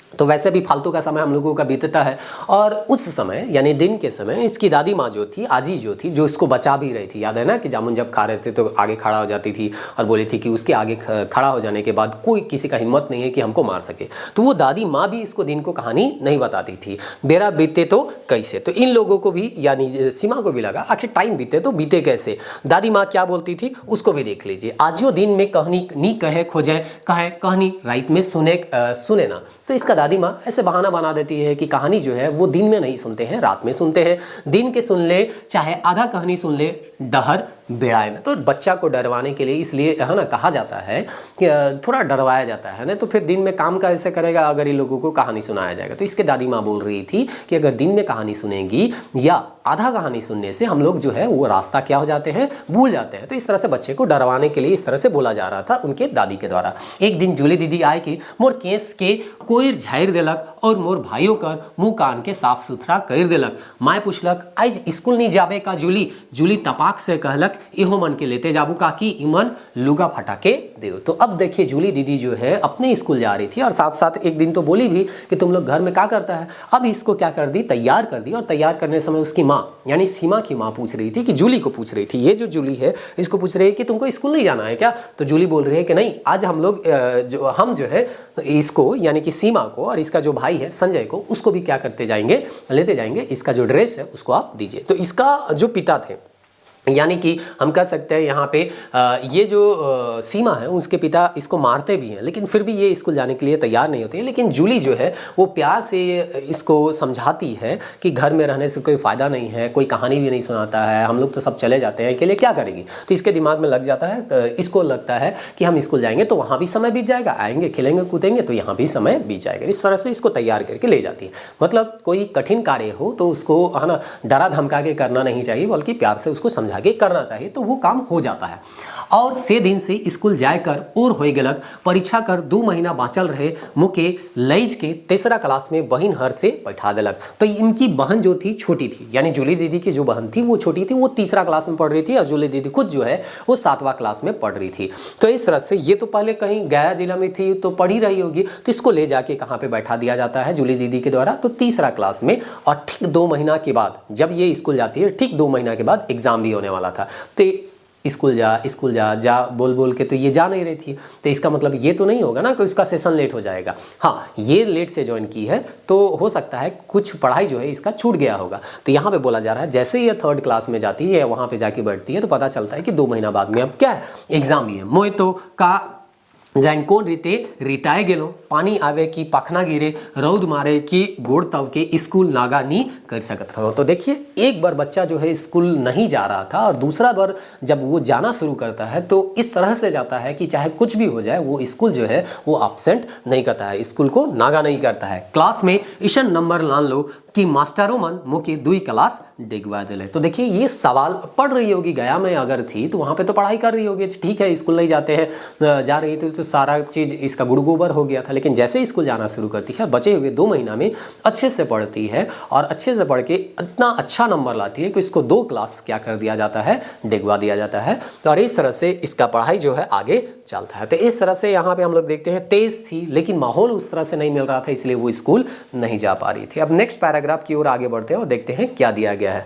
तो वैसे भी फालतू का समय हम लोगों का बीतता है। और उस समय यानी दिन के समय इसकी दादी माँ जो थी, आजी जो थी, जो इसको बचा भी रही थी, याद है ना कि जामुन जब खा रहे थे तो आगे खड़ा हो जाती थी और बोली थी कि उसके आगे खड़ा हो जाने के बाद कोई किसी का हिम्मत नहीं है कि हमको मार सके। तो वो दादी माँ भी इसको दिन को कहानी नहीं बताती थी। बेरा बीते तो कैसे, तो इन लोगों को भी यानी सीमा को भी लगा आखिर टाइम बीते तो बीते कैसे। दादी माँ क्या बोलती थी उसको भी देख लीजिए। आजियो दिन में कहनी नी कहे खोजे कहे कहनी रात में सुने ना। तो इसका दादी माँ ऐसे बहाना बना देती है कि कहानी जो है वो दिन में नहीं सुनते हैं, रात में सुनते हैं। दिन के सुन ले चाहे आधा कहानी सुन ले, डहर बेड़ाए में। तो बच्चा को डरवाने के लिए इसलिए है ना कहा जाता है कि थोड़ा डरवाया जाता है ना, तो फिर दिन में काम कैसे करेगा अगर इन लोगों को कहानी सुनाया जाएगा। तो इसके दादी माँ बोल रही थी कि अगर दिन में कहानी सुनेंगी या आधा कहानी सुनने से हम लोग जो है वो रास्ता क्या हो जाते हैं, भूल जाते हैं। तो इस तरह से बच्चे को डरवाने के लिए इस तरह से बोला जा रहा था उनके दादी के द्वारा। एक दिन जूली दीदी आए कि मोर केस के कोई झाड़ देलक और मोर भाइयों कर मुंह कान के साफ सुथरा कर देलक। माय पूछलक आज स्कूल नहीं जाबे का जूली? जूली तपाक से कहलक इहो मन के लेते जाबू काकी, इमन लुगा फटा के देव। तो अब देखिए जूली दीदी जो है अपने स्कूल जा रही थी और साथ साथ एक दिन तो बोली भी कि तुम लोग घर में क्या करता है। अब इसको क्या कर दी, तैयार कर दी। और तैयार करने समय उसकी माँ यानी सीमा की माँ पूछ रही थी कि जूली को पूछ रही थी, ये जो जूली है इसको पूछ रही है कि तुमको स्कूल नहीं जाना है क्या? तो जूली बोल रही है कि नहीं, आज हम लोग हम जो है इसको यानी कि सीमा को और इसका जो भाई है संजय को उसको भी क्या करते जाएंगे, लेते जाएंगे। इसका जो ड्रेस है उसको आप दीजिए। तो इसका जो पिता थे यानी कि हम कह सकते हैं यहाँ पे ये जो सीमा है उसके पिता इसको मारते भी हैं, लेकिन फिर भी ये स्कूल जाने के लिए तैयार नहीं होती है। लेकिन जूली जो है वो प्यार से इसको समझाती है कि घर में रहने से कोई फ़ायदा नहीं है, कोई कहानी भी नहीं सुनाता है, हम लोग तो सब चले जाते हैं, अकेले क्या करेगी। तो इसके दिमाग में लग जाता है, इसको लगता है कि हम स्कूल जाएंगे तो वहाँ भी समय बीत जाएगा, आएंगे खेलेंगे कूदेंगे तो यहाँ भी समय बीत जाएगा। इस तरह से इसको तैयार करके ले जाती है। मतलब कोई कठिन कार्य हो तो उसको है ना डरा धमका के करना नहीं चाहिए, बल्कि प्यार से उसको समझा के करना चाहिए तो वो काम हो जाता है। और से दिन से स्कूल जाकर और हो गलक परीक्षा कर 2 महीना बाँचल रहे मुके लैज के 3रा क्लास में बहन हर से बैठा दिलक। तो इनकी बहन जो थी छोटी थी, यानी जूली दीदी की जो बहन थी वो छोटी थी, वो 3रा क्लास में पढ़ रही थी और जूली दीदी खुद जो है वो 7वां क्लास में पढ़ रही थी। तो इस तरह से ये तो पहले कहीं गया जिला में थी तो पढ़ी रही होगी, तो इसको ले जाके कहाँ पे बैठा दिया जाता है जूली दीदी के द्वारा, तो 3रा क्लास में। और ठीक 2 महीना के बाद जब ये स्कूल जाती है, ठीक 2 महीना के बाद एग्जाम भी होने वाला था। तो स्कूल जा जा बोल बोल के तो ये जा नहीं रही थी। तो इसका मतलब ये तो नहीं होगा ना कि उसका सेशन लेट हो जाएगा। हाँ, ये लेट से ज्वाइन की है तो हो सकता है कुछ पढ़ाई जो है इसका छूट गया होगा। तो यहाँ पे बोला जा रहा है जैसे ये 3rd क्लास में जाती है, वहाँ पे जाके बैठती है तो पता चलता है कि 2 महीना बाद में अब क्या है, एग्जाम भी है। मोए तो का जाइन कौन रीते रिटाए गेलो, पानी आवे की पखना गिरे, रौद मारे की गोड़ तब के स्कूल नागा नहीं कर सकत रहो। तो देखिए एक बार बच्चा जो है स्कूल नहीं जा रहा था और दूसरा बार जब वो जाना शुरू करता है तो इस तरह से जाता है कि चाहे कुछ भी हो जाए वो स्कूल जो है वो एब्सेंट नहीं करता है, स्कूल को नागा नहीं करता है। क्लास में ईशन नंबर ला लो कि मास्टरों मन मुके 2 क्लास डिगवा दिले। तो देखिए ये सवाल पढ़ रही होगी, गया में अगर थी तो वहाँ पे तो पढ़ाई कर रही होगी, ठीक है स्कूल नहीं जाते हैं, जा रही थी तो सारा चीज़ इसका गुड़ गोबर हो गया था। लेकिन जैसे स्कूल जाना शुरू करती है, बचे हुए 2 महीना में अच्छे से पढ़ती है और अच्छे से पढ़ के इतना अच्छा नंबर लाती है कि इसको 2 क्लास क्या कर दिया जाता है, डिगवा दिया जाता है। तो और इस तरह से इसका पढ़ाई जो है आगे चलता है। तो इस तरह से यहाँ पे हम लोग देखते हैं तेज थी लेकिन माहौल उस तरह से नहीं मिल रहा था, इसलिए वो स्कूल नहीं जा पा रही थी। अब नेक्स्ट पैराग्राफ की ओर आगे बढ़ते हैं और देखते हैं क्या दिया गया है।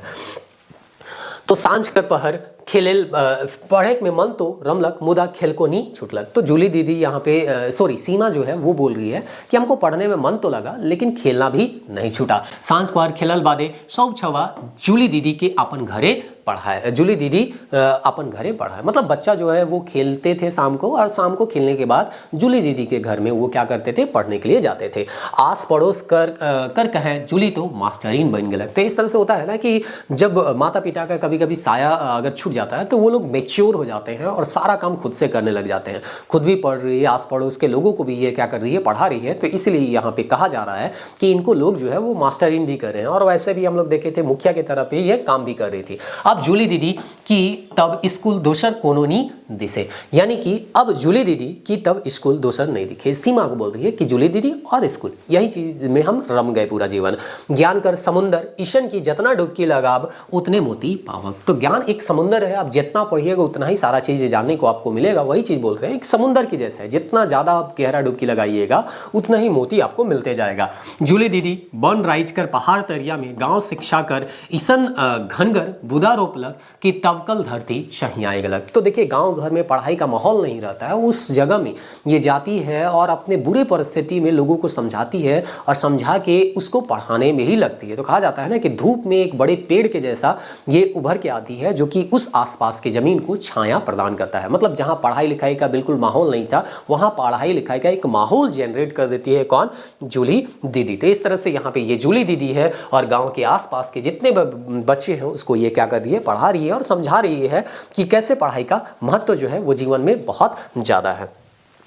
तो सांझ के पहर खेल पढ़े में मन तो रमलक मुदा खेल को नहीं छुटलक। तो जूली दीदी यहाँ पे सीमा जो है वो बोल रही है कि हमको पढ़ने में मन तो लगा लेकिन खेलना भी नहीं छूटा। सांझ पहर खेलल बादे सब छवा जूली दीदी के अपन घरे पढ़ाए, जूली दीदी अपन घरे पढ़ाए। मतलब बच्चा जो है वो खेलते थे शाम को और शाम को खेलने के बाद जूली दीदी के घर में वो क्या करते थे, पढ़ने के लिए जाते थे। आस पड़ोस कर कहे जूली तो मास्टरीन बन गए। तो इस तरह से होता है ना कि जब माता पिता का कभी कभी साया अगर छूट जाता है तो वो लोग मैच्योर हो जाते हैं और सारा काम खुद से करने लग जाते हैं। खुद भी पढ़ रही है, आस पड़ोस के लोगों को भी ये क्या कर रही है, पढ़ा रही है। तो इसलिए यहाँ पे कहा जा रहा है कि इनको लोग जो है वो मास्टरीन भी कर रहे हैं। और वैसे भी हम लोग देखे थे मुखिया की तरफ ये काम भी कर रही थी। अब जूली दीदी की तब स्कूल दोसर कोनो नहीं दिसे, यानी कि अब जूली दीदी की तब स्कूल दोसर नहीं दिखे। सीमा को बोल रही है कि जूली दीदी और स्कूल यही चीज में हम रम गए पूरा जीवन। ज्ञान कर समुंदर ईशन की जितना डुबकी लगाव उतने मोती पावक। तो ज्ञान एक समुंदर है, आप जितना पढ़िएगा उतना ही सारा चीज जानने को आपको मिलेगा। वही चीज बोल रहे हैं, एक समुंदर की जैसा है, जितना ज्यादा आप गहरा डुबकी लगाइएगा उतना ही मोती आपको मिलते जाएगा। जूली दीदी बन राइज कर पहाड़ तरिया में गांव शिक्षा कर ईसन घनगर बुदा रोपलक कि तवकल धरती शहियाए गलक। तो देखिए गांव घर में पढ़ाई का माहौल नहीं रहता है, उस जगह में ये जाती है और अपने बुरे परिस्थिति में लोगों को समझाती है और समझा के उसको पढ़ाने में ही लगती है। तो कहा जाता है ना कि धूप में एक बड़े पेड़ के जैसा ये उभर के आती है जो कि उस आसपास की जमीन को छाया प्रदान करता है। मतलब जहां पढ़ाई लिखाई का बिल्कुल माहौल नहीं था वहां पढ़ाई लिखाई का एक माहौल जनरेट कर देती है कौन, जूली दीदी। तो इस तरह से यहाँ पे ये जूली दीदी है और गाँव के आसपास के जितने बच्चे हैं उसको ये क्या कर दिया रही है, पढ़ा रही है और समझा रही है कि कैसे पढ़ाई का महत्व जो है वो जीवन में बहुत ज़्यादा है।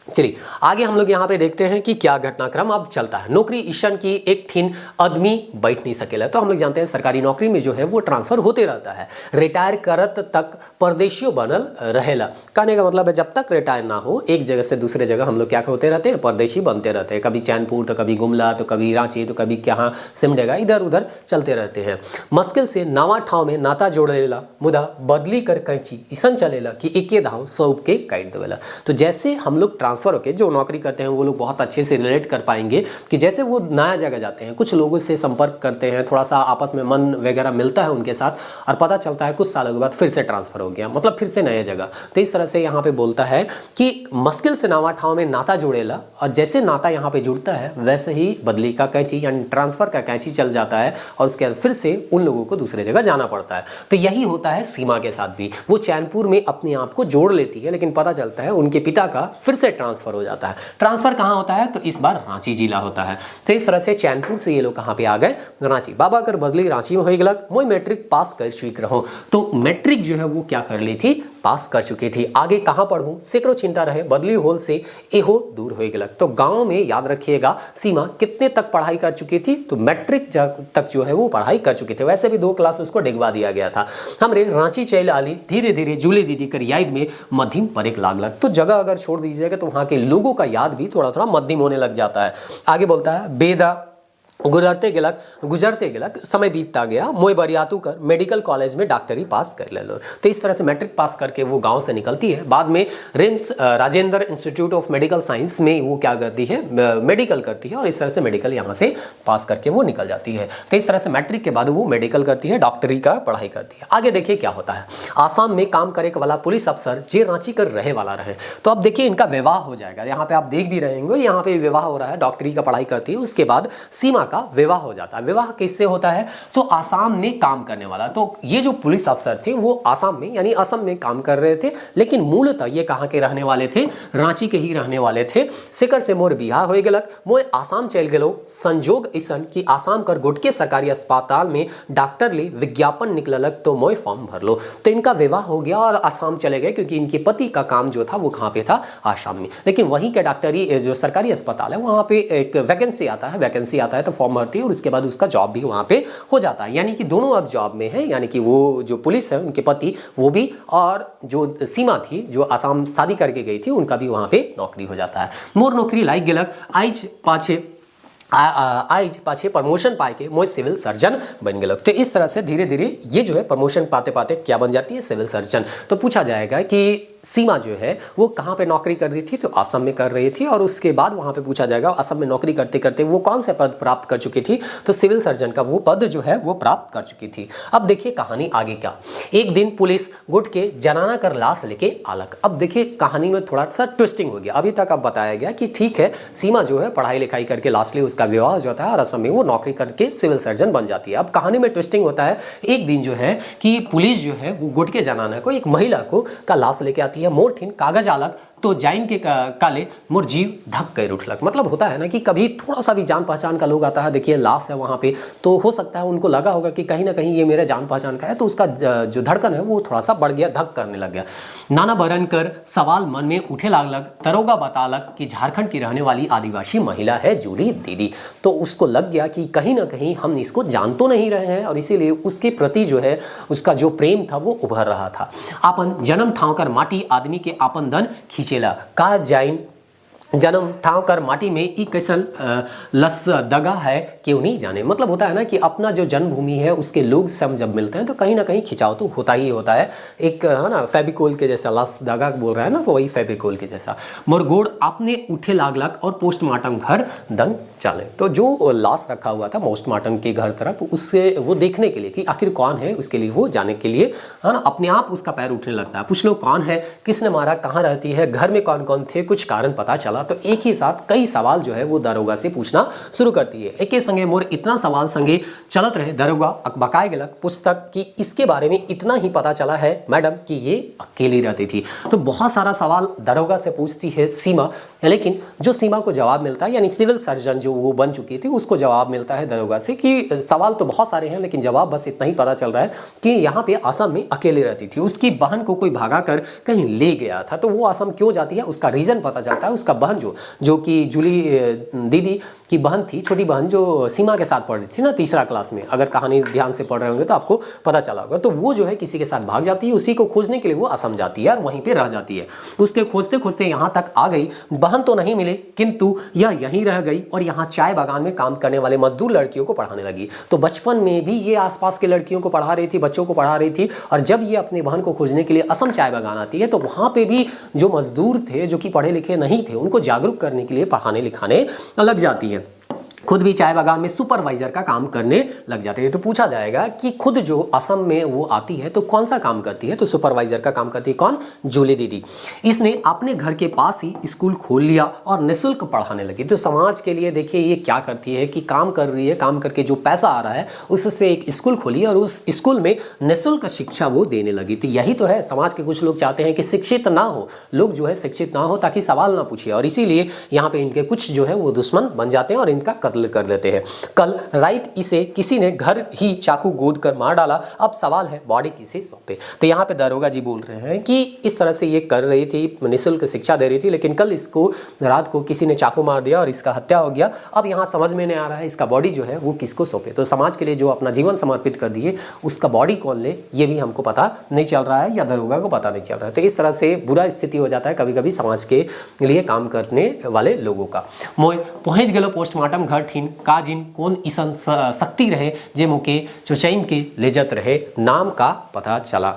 चलिए आगे हम लोग यहाँ पे देखते हैं कि क्या घटनाक्रम अब चलता है। नौकरी ईशन की एक थीन आदमी बैठ नहीं सकेला। तो हम लोग जानते हैं सरकारी नौकरी में जो है वो ट्रांसफर होते रहता है, रिटायर करत तक परदेशियों बनल रहेला। कहने का मतलब है जब तक रिटायर ना हो एक जगह से दूसरे जगह हम लोग क्या होते रहते हैं, परदेशी बनते रहते हैं। कभी चैनपुर तो कभी गुमला तो कभी रांची तो कभी क्या सिमडेगा, इधर उधर चलते रहते हैं। मुश्किल से नवा ठाव में नाता जोड़ेला, मुदा बदली कर कैंची ईसन चलेला कि एके धाव सौंप के काट देवेला। तो जैसे हम लोग ट्रांसफर होके जो नौकरी करते हैं वो लोग बहुत अच्छे से रिलेट कर पाएंगे कि जैसे वो नया जगह जाते हैं, कुछ लोगों से संपर्क करते हैं, थोड़ा सा आपस में मन वगैरह मिलता है उनके साथ और पता चलता है कुछ सालों के बाद फिर से ट्रांसफर हो गया, मतलब फिर से नया जगह। तो इस तरह से यहाँ पे बोलता है कि मुश्किल से नवा ठाव में नाता जोड़ेला, और जैसे नाता यहाँ पे जुड़ता है वैसे ही बदली का कैंची यानी ट्रांसफर का कैंची चल जाता है और उसके बाद फिर से उन लोगों को दूसरे जगह जाना पड़ता है। तो यही होता है सीमा के साथ भी। वो चैनपुर में अपने आप को जोड़ लेती है लेकिन पता चलता है उनके पिता का फिर से ट्रांसफर हो जाता है। ट्रांसफर कहाँ होता है, तो इस बार रांची जिला होता है। तो इस तरह से चैनपुर से ये लोग कहाँ पे आ गए, रांची। बाबा कर बदली रांची में हो गलक, मैं मैट्रिक पास कर चुक रहो। तो मैट्रिक जो है वो क्या कर ली थी, पास कर चुकी थी। आगे कहाँ पढ़ूं सैकड़ों चिंता रहे, बदली होल से एहो दूर हो गलक। तो गांव में याद रखिएगा सीमा कितने तक पढ़ाई कर चुकी थी, तो मैट्रिक तक जो है वो पढ़ाई कर चुके थे। वैसे भी 2 क्लास उसको डिगवा दिया गया था। हमरे रांची चल आली, धीरे धीरे जूली दीदी कर याद में मध्यम परेक लागलक। तो जगह अगर छोड़ दीजिएगा तो वहाँ के लोगों का याद भी थोड़ा थोड़ा मध्यम होने लग जाता है। आगे बोलता है बेदा गुजरते गिलक समय बीतता गया, मोय बरियातू कर मेडिकल कॉलेज में डॉक्टरी पास कर ले लो। तो इस तरह से मैट्रिक पास करके वो गांव से निकलती है। बाद में RIMS Rajendra institute of medical science में वो क्या करती है, मेडिकल करती है और इस तरह से मेडिकल यहाँ से पास करके वो निकल जाती है। तो इस तरह से मैट्रिक के बाद वो मेडिकल करती है, डॉक्टरी का पढ़ाई करती है। आगे देखिए क्या होता है। आसाम में काम करे वाला पुलिस अफसर जे रांची कर रहे वाला रहे। तो अब देखिए इनका विवाह हो जाएगा। यहाँ पे आप देख भी रहे होंगे, यहाँ पे विवाह हो रहा है, डॉक्टरी का पढ़ाई करती है। उसके बाद सीमा का विवाह हो जाता है। विवाह किससे होता है, तो आसाम में काम करने वाला। तो ये जो पुलिस अफसर थे वो आसाम में यानी असम में काम कर रहे थे, लेकिन मूलतः ये कहाँ के रहने वाले थे, रांची के ही रहने वाले थे। सिकर से मोर बियाह हो गलक, मोय आसाम चल गलो। संजोग ऐसन कि आसाम कर गुटके सरकारी अस्पताल में डॉक्टर ले विज्ञापन निकलक, तो मोय फॉर्म भर लो। तो इनका विवाह हो गया और आसाम चले गए क्योंकि इनके पति का काम जो था वो कहाँ पे था, आसाम में। लेकिन वहीं के डॉक्टरी जो सरकारी अस्पताल है वहाँ पे एक वैकेंसी आता है तो फॉर्म भरती है और उसके बाद उसका जॉब भी वहाँ पे हो जाता है। यानी कि दोनों अब जॉब में है, यानी कि वो जो पुलिस है उनके पति वो भी, और जो सीमा थी जो आसाम शादी करके गई थी उनका भी वहाँ पे नौकरी हो जाता है। मोर नौकरी लाइक गेलक, आज पाछे प्रमोशन पाए के मोय सिविल सर्जन बन गलक। तो इस तरह से धीरे धीरे ये जो है प्रमोशन पाते पाते क्या बन जाती है, सिविल सर्जन। तो पूछा जाएगा कि सीमा जो है वो कहाँ पे नौकरी कर रही थी, तो असम में कर रही थी। और उसके बाद वहाँ पे पूछा जाएगा असम में नौकरी करते करते वो कौन से पद प्राप्त कर चुकी थी, तो सिविल सर्जन का वो पद जो है वो प्राप्त कर चुकी थी। अब देखिए कहानी आगे क्या। एक दिन पुलिस गुट के जनाना कर लाश लेके आलक। अब देखिए कहानी में थोड़ा सा ट्विस्टिंग हो गया। अभी तक अब बताया गया कि ठीक है सीमा जो है पढ़ाई लिखाई करके लास्ट ले उसका विवाह जो होता है और असम में वो नौकरी करके सिविल सर्जन बन जाती है। अब कहानी में ट्विस्टिंग होता है, एक दिन जो है कि पुलिस जो है वो गुट के जनाना को एक महिला को का लाश लेके आती है। मोर कागज आलक तो जाइन के काले मोर जीव धक कर उठलक। मतलब होता है ना कि कभी थोड़ा सा भी जान पहचान का लोग आता है, देखिए लाश है वहाँ पे, तो हो सकता है उनको लगा होगा कि कहीं ना कहीं ये मेरे जान पहचान का है, तो उसका जो धड़कन है वो थोड़ा सा बढ़ गया, धक करने लग गया। नाना बरन कर सवाल मन में उठे लागलक, दरोगा बतालक कि झारखंड की रहने वाली आदिवासी महिला है जूली दीदी। तो उसको लग गया कि कहीं ना कहीं हम इसको जान तो नहीं रहे हैं और इसीलिए उसके प्रति जो है उसका जो प्रेम था वो उभर रहा था। आपन जन्म ठाव कर माटी आदमी के आपन धन खींचेला, का जाइन जन्म ठाव कर माटी में ई कैसन लस दगा है क्यों नहीं जाने। मतलब होता है ना कि अपना जो जन्मभूमि है उसके लोग से हम जब मिलते हैं तो कहीं ना कहीं खिंचाव तो होता ही होता है। एक है ना फेविकोल के जैसा, लस दगा बोल रहा है ना, तो वही फेविकोल के जैसा। मोरगोड़ आपने उठे लागलक और पोस्टमार्टम घर दन चले। तो जो लाश रखा हुआ था पोस्टमार्टम के घर तरफ, उससे वो देखने के लिए कि आखिर कौन है उसके लिए वो जाने के लिए है ना अपने आप उसका पैर उठने लगता है। पूछ लो कौन है, किसने मारा, कहाँ रहती है, घर में कौन कौन थे, कुछ कारण पता चला तो एक ही साथ कई सवाल जो है वो दरोगा से पूछना शुरू करती है। एके संगे मोर इतना सवाल संगे चलत रहे दरोगा अकबकाए गेलक पुस्तक कि इसके बारे में इतना ही पता चला है मैडम कि ये अकेली रहती थी। तो बहुत सारा सवाल दरोगा से पूछती है सीमा, लेकिन जो सीमा को जवाब मिलता है यानी सिविल सर्जन जो वो बन चुकी थी उसको जवाब मिलता है दरोगा से कि सवाल तो बहुत सारे हैं लेकिन जवाब बस इतना ही पता चल रहा है कि यहाँ पे असम में अकेले रहती थी, उसकी बहन को कोई भागा कर कहीं ले गया था। तो वो असम क्यों जाती है उसका रीज़न पता चलता है। उसका बहन जो कि जूली दीदी की बहन थी, छोटी बहन जो सीमा के साथ पढ़ रही थी ना 3रा क्लास में, अगर कहानी ध्यान से पढ़ रहे होंगे तो आपको पता चला होगा। तो वो जो है किसी के साथ भाग जाती है, उसी को खोजने के लिए वो असम जाती है और वहीं पे रह जाती है। उसके खोजते खोजते यहाँ तक आ गई, बहन तो नहीं मिले किंतु यह यहीं रह गई और यहाँ चाय बागान में काम करने वाले मजदूर लड़कियों को पढ़ाने लगी। तो बचपन में भी ये आसपास के लड़कियों को पढ़ा रही थी, बच्चों को पढ़ा रही थी, और जब ये अपने बहन को खोजने के लिए असम चाय बागान आती है तो वहाँ पे भी जो मजदूर थे जो कि पढ़े लिखे नहीं थे उनको जागरूक करने के लिए पढ़ाने लिखाने लग जाती है। खुद भी चाय बागान में सुपरवाइजर का काम करने लग जाते हैं। तो पूछा जाएगा कि खुद जो असम में वो आती है तो कौन सा काम करती है, तो सुपरवाइजर का काम करती है कौन, जूली दीदी। इसने अपने घर के पास ही स्कूल खोल लिया और निःशुल्क पढ़ाने लगी। तो समाज के लिए देखिए ये क्या करती है कि काम कर रही है, काम करके जो पैसा आ रहा है उससे एक स्कूल खोली और उस स्कूल में निःशुल्क शिक्षा वो देने लगी थी। यही तो है, समाज के कुछ लोग चाहते हैं कि शिक्षित ना हो, लोग जो है शिक्षित ना हो ताकि सवाल ना पूछे, और इसीलिए यहाँ पे इनके कुछ जो है वो दुश्मन बन जाते हैं और इनका कर देते हैं। कल रात इसे किसी ने घर ही चाकू गोद कर मार डाला, अब सवाल है बॉडी किसे सौंपे। तो यहाँ पे दरोगा जी बोल रहे हैं कि इस तरह से ये कर रही थी, निःशुल्क शिक्षा दे रही थी, लेकिन कल इसको रात को किसी ने चाकू मार दिया और इसका हत्या हो गया। अब यहाँ समझ में नहीं आ रहा है इसका बॉडी जो है वो किसको सौंपे। तो समाज के लिए जो अपना जीवन समर्पित कर दिए उसका बॉडी कौन ले ये भी हमको पता नहीं चल रहा है या दरोगा को पता नहीं चल रहा है। तो इस तरह से बुरा स्थिति हो जाता है कभी कभी समाज के लिए काम करने वाले लोगों का। मोय पहुँच गेलो पोस्टमार्टम घर ठीन काजिन कौन ईसन शक्ति रहे जे मुके चोचैन के लेजत रहे नाम का पता चला।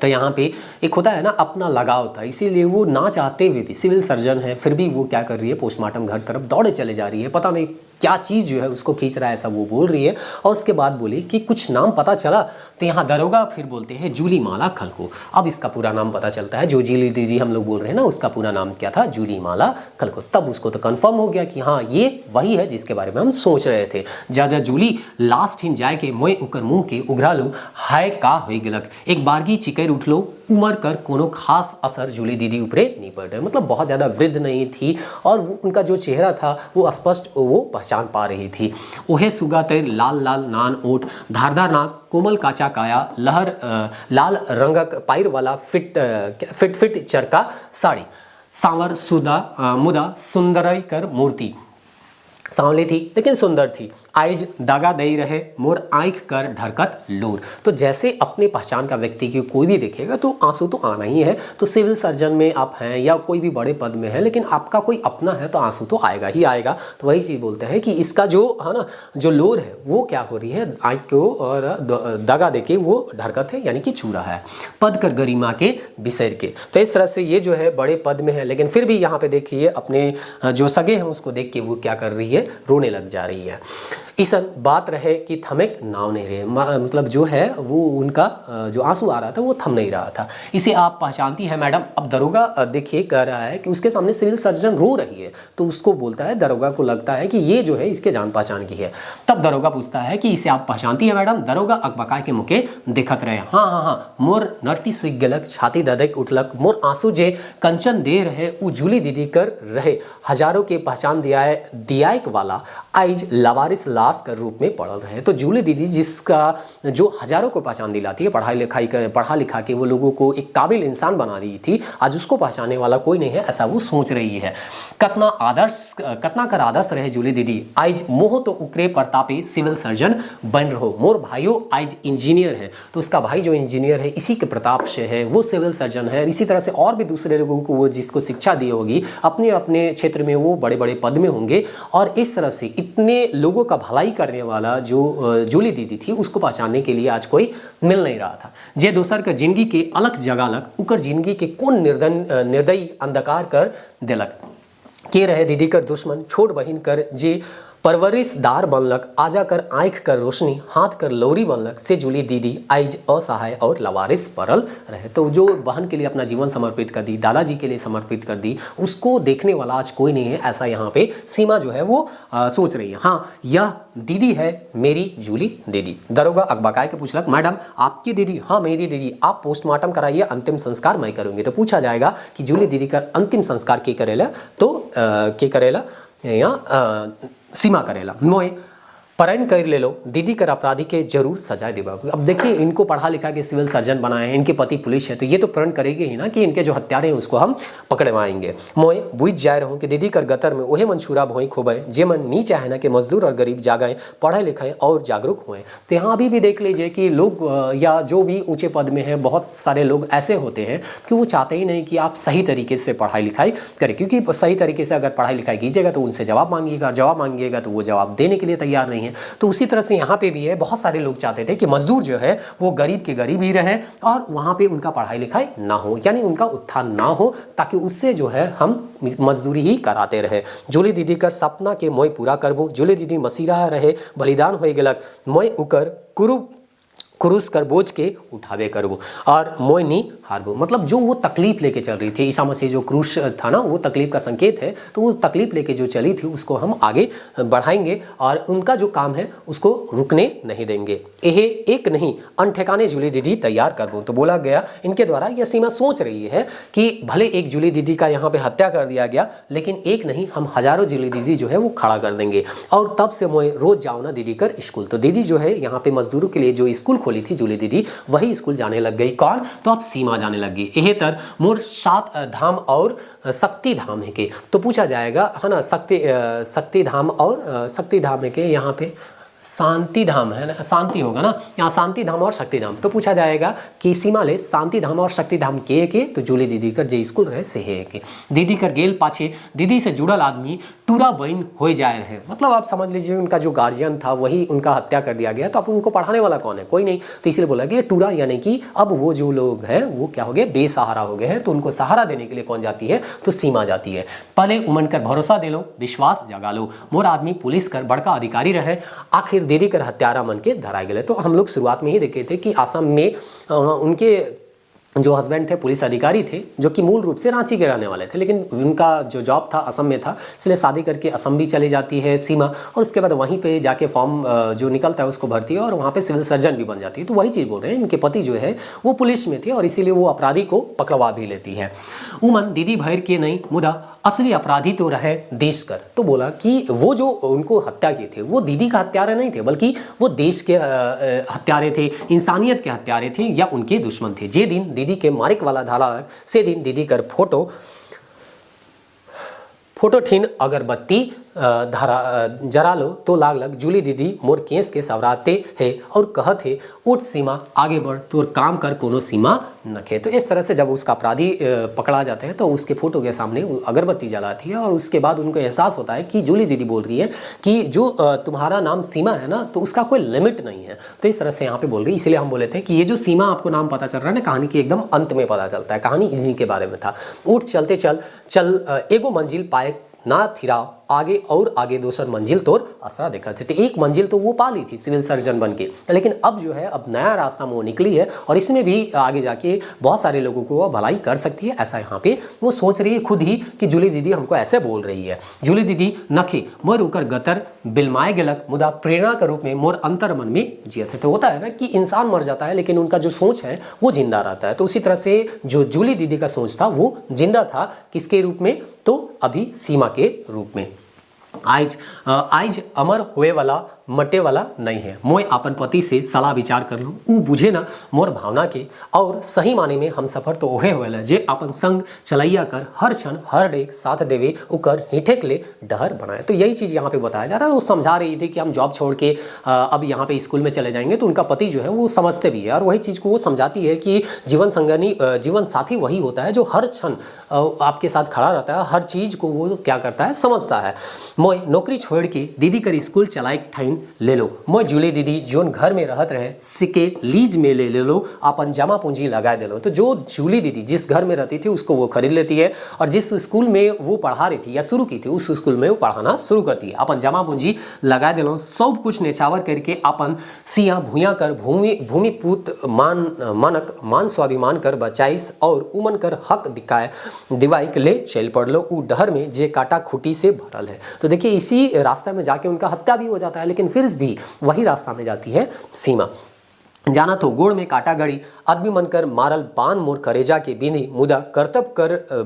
तो यहाँ पे एक होता है ना अपना लगाव था, इसीलिए वो ना चाहते हुए भी सिविल सर्जन है फिर भी वो क्या कर रही है पोस्टमार्टम घर तरफ दौड़े चले जा रही है। पता नहीं क्या चीज़ जो है उसको खींच रहा है ऐसा वो बोल रही है। और उसके बाद बोली कि कुछ नाम पता चला, तो यहाँ दरोगा फिर बोलते हैं जूली माला खलको। अब इसका पूरा नाम पता चलता है, जो जूली दीदी हम लोग बोल रहे हैं ना उसका पूरा नाम क्या था, जूली माला खलको। तब उसको तो कंफर्म हो गया कि हाँ ये वही है जिसके बारे में हम सोच रहे थे। जा जा जूली लास्ट हिन जाए के मोय उकर मुँह के उघरा लो हाय का हो गिलक एक बारगी चिकर उठ लो उमर कर कोनो खास असर जूली दीदी ऊपरे नहीं पड़ रहे। मतलब बहुत ज़्यादा वृद्ध नहीं थी और उनका जो चेहरा था वो स्पष्ट वो पहचान पा रही थी। ओहे सुगा तेर लाल लाल नान ओठ धारदार नाक कोमल काचा काया लहर लाल रंगक पायर वाला फिट चरका साड़ी सांवर सुदा मुदा सुंदरई कर मूर्ति सांवली थी लेकिन सुंदर थी। आइज दागा दई रहे मोर आँख कर ढरकत लोर। तो जैसे अपने पहचान का व्यक्ति की कोई भी देखेगा तो आंसू तो आना ही है। तो सिविल सर्जन में आप हैं या कोई भी बड़े पद में है लेकिन आपका कोई अपना है तो आंसू तो आएगा ही आएगा। तो वही चीज़ बोलते हैं कि इसका जो है ना जो लोर है वो क्या हो रही है आँख को और दागा दे के वो ढरकत है यानी कि छू रहा है पद कर गरिमा के बिसर के। तो इस तरह से ये जो है बड़े पद में है लेकिन फिर भी यहाँ पे देखिए अपने जो सगे हैं उसको देख के वो क्या कर रही है रोने लग जा रही है। ईसन बात रहे कि थमेक नाव नहीं रहे, मतलब जो है वो उनका जो आंसू आ रहा था वो थम नहीं रहा था। इसे आप पहचानती है मैडम। अब दरोगा देखिए कह रहा है कि उसके सामने सिविल सर्जन रो रही है तो उसको बोलता है, दरोगा को लगता है कि ये जो है इसके जान पहचान की है। तब दरोगा पूछता है कि इसे आप पहचानती है मैडम। दरोगा अकबकाय के मुके दिखत रहे, हाँ मोर नरटी सुख गलक छाती ददक उठलक मोर आंसू जे कंचन दे रहे उ जूली दीदी कर रहे हजारों के पहचान दियायक वाला आइज लवारिस लाश के रूप में पड़ल रहे। तो जूली दीदी जिसका जो हजारों को पहचान दिलाती है पढ़ा लिखा के वो लोगों को एक काबिल इंसान बना रही थी, आज उसको पहचानने वाला कोई नहीं है ऐसा वो सोच रही है। कतना कर आदर्श रहे जूली दीदी आइज मोह तो उकरे प्रतापे सिविल सर्जन बन रहो मोर भाइयों आइज इंजीनियर है। तो उसका भाई जो इंजीनियर है इसी के प्रताप से है वो सिविल सर्जन है। इसी तरह से और भी दूसरे लोगों को वो जिसको शिक्षा दी होगी अपने अपने क्षेत्र में वो बड़े बड़े पद में होंगे। और इस तरह से इतने लोगों का भलाई करने वाला जो जूली दीदी थी उसको पहचानने के लिए आज कोई मिल नहीं रहा था। जे दोसर के जिंदगी के अलग जगालक उकर जिंदगी के कौन निर्दयी अंधकार कर देलक के रहे दीदी कर दुश्मन छोट बहिन कर जे परवरिशदार बनलक, आजा कर आँख कर रोशनी, हाथ कर लौरी बनलक, से जुली दीदी आइज असहाय और लवारिस परल रहे। तो जो बहन के लिए अपना जीवन समर्पित कर दी, दादाजी के लिए समर्पित कर दी, उसको देखने वाला आज कोई नहीं है, ऐसा यहाँ पे सीमा जो है वो सोच रही है। हाँ, यह दीदी है मेरी जूली दीदी। दरोगा अकबकाय के पूछलक, मैडम आपकी दीदी? हाँ मेरी दीदी। आप पोस्टमार्टम कराइए, अंतिम संस्कार मैं करूँगी। तो पूछा जाएगा कि जूली दीदी का अंतिम संस्कार के करेला? तो के करेला या सीमा करेला। मोए परायण कर ले लो, दीदी कर अपराधी के जरूर सजाए दिवा। अब देखिए, इनको पढ़ा लिखा के सिविल सर्जन बनाए हैं, इनके पति पुलिस है, तो ये तो प्रण करेगी ही ना कि इनके जो हत्यारे हैं उसको हम पकड़वाएंगे। मोए बुझ जाए रहूँ कि दीदी कर गतर में वही मंशूरा भोई खोबे, जे मन नी चाहे ना कि मजदूर और गरीब जागें, पढ़े लिखे और जागरूक हुए। तो यहाँ अभी भी देख लीजिए कि लोग या जो भी ऊँचे पद में है, बहुत सारे लोग ऐसे होते हैं कि वो चाहते ही नहीं कि आप सही तरीके से पढ़ाई लिखाई करें, क्योंकि सही तरीके से अगर पढ़ाई लिखाई कीजिएगा तो उनसे जवाब मांगिएगा तो वो जवाब देने के लिए तैयार नहीं है। तो उसी तरह से यहाँ पे भी है, बहुत सारे लोग चाहते थे कि मजदूर जो है वो गरीब के गरीब ही रहे और वहाँ पे उनका पढ़ाई लिखाई ना हो, यानी उनका उत्थान ना हो, ताकि उससे जो है हम मजदूरी ही कराते रहे। जूली दीदी कर सपना के मोय पूरा करबू, जूली दीदी मसीरा रहे बलिदान हो गेलक, मोय उकर क्रूस कर बोझ के उठावे करबो और मोय नी हारबो। मतलब जो वो तकलीफ लेके चल रही थी, ईसा मसीह जो क्रूस था ना, वो तकलीफ का संकेत है, तो वो तकलीफ लेके जो चली थी उसको हम आगे बढ़ाएंगे और उनका जो काम है उसको रुकने नहीं देंगे। यह एक नहीं अनठिकाने जूली दीदी तैयार करबो। तो बोला गया इनके द्वारा, यह सीमा सोच रही है कि भले एक जूली दीदी का यहाँ पे हत्या कर दिया गया, लेकिन एक नहीं हम हजारों जूली दीदी जो है वो खड़ा कर देंगे। और तब से मैं रोज जाऊँ ना दीदी कर स्कूल। तो दीदी जो है यहाँ पे मजदूरों के लिए जो स्कूल खोली थी जूली दीदी, वही स्कूल जाने लग गई। कौन? तो अब सीमा जाने लग गई। यह तर मोर 7 धाम और शक्ति धाम है के। तो पूछा जाएगा है ना, शक्ति धाम और शक्ति धाम है के, यहाँ पे शांति धाम है ना, शांति होगा ना, यहाँ शांति धाम और शक्ति धाम। तो पूछा जाएगा कि सीमा ले शांति धाम और शक्ति धाम के तो जूली दीदी कर जे स्कूल रहे से है के। दीदी कर गेल पाछे दीदी से जुड़ल आदमी टूरा बहन हो जाए रहे। मतलब आप समझ लीजिए उनका जो गार्जियन था वही उनका हत्या कर दिया गया, तो अब उनको पढ़ाने वाला कौन है? कोई नहीं। तो इसलिए बोला गया टूरा, यानी कि अब वो जो लोग हैं वो क्या हो गए? बेसहारा हो गए हैं। तो उनको सहारा देने के लिए कौन जाती है? तो सीमा जाती है। पहले उमन कर भरोसा दे लो, विश्वास जगा लो, मोर आदमी पुलिस कर बड़का अधिकारी रहे, आखिर दीदी कर हत्यारा मन के धरा गए। तो हम लोग शुरुआत में ही देखे थे कि असम में उनके जो हस्बैंड थे पुलिस अधिकारी थे, जो कि मूल रूप से रांची के रहने वाले थे, लेकिन उनका जो जॉब था असम में था, इसलिए शादी करके असम भी चली जाती है सीमा, और उसके बाद वहीं पे जाके फॉर्म जो निकलता है उसको भरती है और वहाँ पे सिविल सर्जन भी बन जाती है। तो वही चीज़ बोल रहे हैं, इनके पति जो है वो पुलिस में थे और इसीलिए वो अपराधी को पकड़वा भी लेती है। उमन दीदी भैर के नहीं मुदा असली अपराधी तो रहे देश कर। तो बोला कि वो जो उनको हत्या किए थे वो दीदी का हत्यारे नहीं थे, बल्कि वो देश के हत्यारे थे, इंसानियत के हत्यारे थे या उनके दुश्मन थे। जे दिन दीदी के मारिक वाला धारा से दिन दीदी कर फोटो ठीन अगरबत्ती जरा लो तो लाग लग जूली दीदी मोर केस के सवराते है और कहत है उठ सीमा आगे बढ़, तोर काम कर कोनो सीमा नखे। तो इस तरह से जब उसका अपराधी पकड़ा जाता है तो उसके फोटो के सामने अगरबत्ती जलाती है और उसके बाद उनको एहसास होता है कि जूली दीदी बोल रही है कि जो तुम्हारा नाम सीमा है ना, तो उसका कोई लिमिट नहीं है। तो इस तरह से यहाँ पे बोल रही, इसलिए हम बोले थे कि ये जो सीमा आपको नाम पता चल रहा है ना, कहानी के एकदम अंत में पता चलता है, कहानी इन्हीं के बारे में था। उठ चलते चल एगो मंजिल पाए ना थिरा, आगे और आगे दूसर मंजिल तोर असरा देखा थे। तो एक मंजिल तो वो पा ली थी सिविल सर्जन बन के, लेकिन अब जो है अब नया रास्ता वो निकली है और इसमें भी आगे जाके बहुत सारे लोगों को भलाई कर सकती है, ऐसा यहाँ पे वो सोच रही है खुद ही कि जूली दीदी हमको ऐसे बोल रही है। जूली दीदी नखे मोर उकर गतर बिलमाए गेलक मुदा प्रेरणा के रूप में मोर अंतर मन में जियत है। तो होता है ना कि इंसान मर जाता है लेकिन उनका जो सोच है वो जिंदा रहता है। तो उसी तरह से जो जूली दीदी का सोच था वो जिंदा था, किसके रूप में? तो अभी सीमा के रूप में। आइज अमर हुए वाला मटे वाला नहीं है, मोय अपन पति से सलाह विचार कर लूँ, ऊ बुझे ना मोर भावना के, और सही माने में हम सफर तो ओहे होएला जे अपन संग चलैया कर हर क्षण हर डेक साथ देवे उकर हिठेक ले डहर बनाए। तो यही चीज़ यहाँ पे बताया जा रहा है। वो समझा रही थी कि हम जॉब छोड़ के अब यहाँ पे स्कूल में चले जाएंगे, तो उनका पति जो है वो समझते भी है और वही चीज़ को वो समझाती है कि जीवन साथी वही होता है जो हर क्षण आपके साथ खड़ा रहता है, हर चीज़ को वो क्या करता है समझता है। मोय नौकरी छोड़ के दीदी कर स्कूल चलाए ठाइन ले लो। मोय जूली दीदी जोन घर में रहत रहे सिके लीज में ले लो, अपन जमा पूंजी लगा दे लो। तो जो जूली दीदी जिस घर में रहती थी उसको वो खरीद लेती है और जिस स्कूल में वो पढ़ा रही थी या शुरू की थी उस स्कूल में वो पढ़ाना शुरू करती है। अपन जमा पूंजी लगा दे लो, सब कुछ नेचावर करके अपन सिया भूया कर भूमिपूत मान स्वाभिमान कर बचाइस और उमन कर हक दिवाई के ले चल पड़ लो उ डहर में जे काटा खूटी से भरल है। तो देखिए इसी रास्ता में जाके उनका हत्या भी हो जाता है, लेकिन फिर भी वही रास्ता में जाती है सीमा। जाना तो गोड़ में काटा गड़ी आदमी मनकर मारल बान मोर करेजा के बिनी मुदा कर्तव्य कर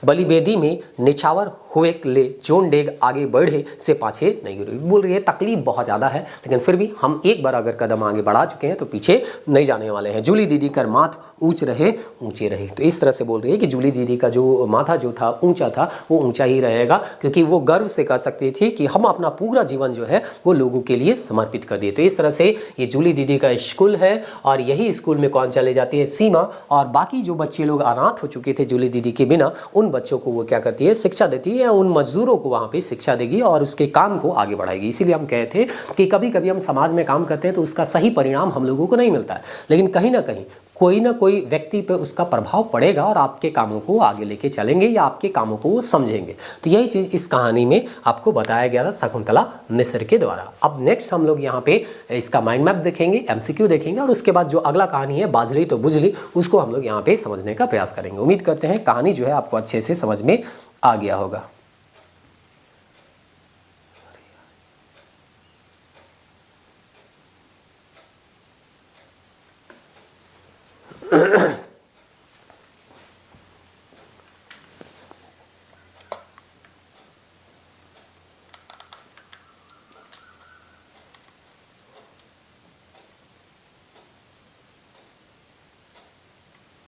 बलि बेदी में निछावर हुए ले जोन डेग आगे बढ़े से पाछे नहीं गिरे। बोल रही है तकलीफ बहुत ज़्यादा है, लेकिन फिर भी हम एक बार अगर कदम आगे बढ़ा चुके हैं तो पीछे नहीं जाने वाले हैं। जूली दीदी कर माथ ऊंच रहे ऊंचे रहे। तो इस तरह से बोल रही है कि जूली दीदी का जो माथा जो था ऊंचा था वो ऊंचा ही रहेगा, क्योंकि वो गर्व से कह सकती थी कि हम अपना पूरा जीवन जो है वो लोगों के लिए समर्पित कर दिए। तो इस तरह से ये जूली दीदी का स्कूल है और यही स्कूल में कौन चले जाती है, सीमा। और बाकी जो बच्चे लोग अनाथ हो चुके थे जूली दीदी के बिना, उन बच्चों को वो क्या करती है, शिक्षा देती है, उन मजदूरों को वहाँ पे शिक्षा देगी और उसके काम को आगे बढ़ाएगी। इसीलिए हम कहे थे कि कभी कभी हम समाज में काम करते हैं तो उसका सही परिणाम हम लोगों को नहीं मिलता है, लेकिन कहीं ना कहीं कोई ना कोई व्यक्ति पे उसका प्रभाव पड़ेगा और आपके कामों को आगे लेके चलेंगे या आपके कामों को वो समझेंगे। तो यही चीज़ इस कहानी में आपको बताया गया था शकुंतला मिश्र के द्वारा। अब नेक्स्ट हम लोग यहाँ पे इसका माइंड मैप देखेंगे, MCQ देखेंगे और उसके बाद जो अगला कहानी है बाजरी तो बुझली, उसको हम लोग यहाँ पे समझने का प्रयास करेंगे। उम्मीद करते हैं कहानी जो है आपको अच्छे से समझ में आ गया होगा।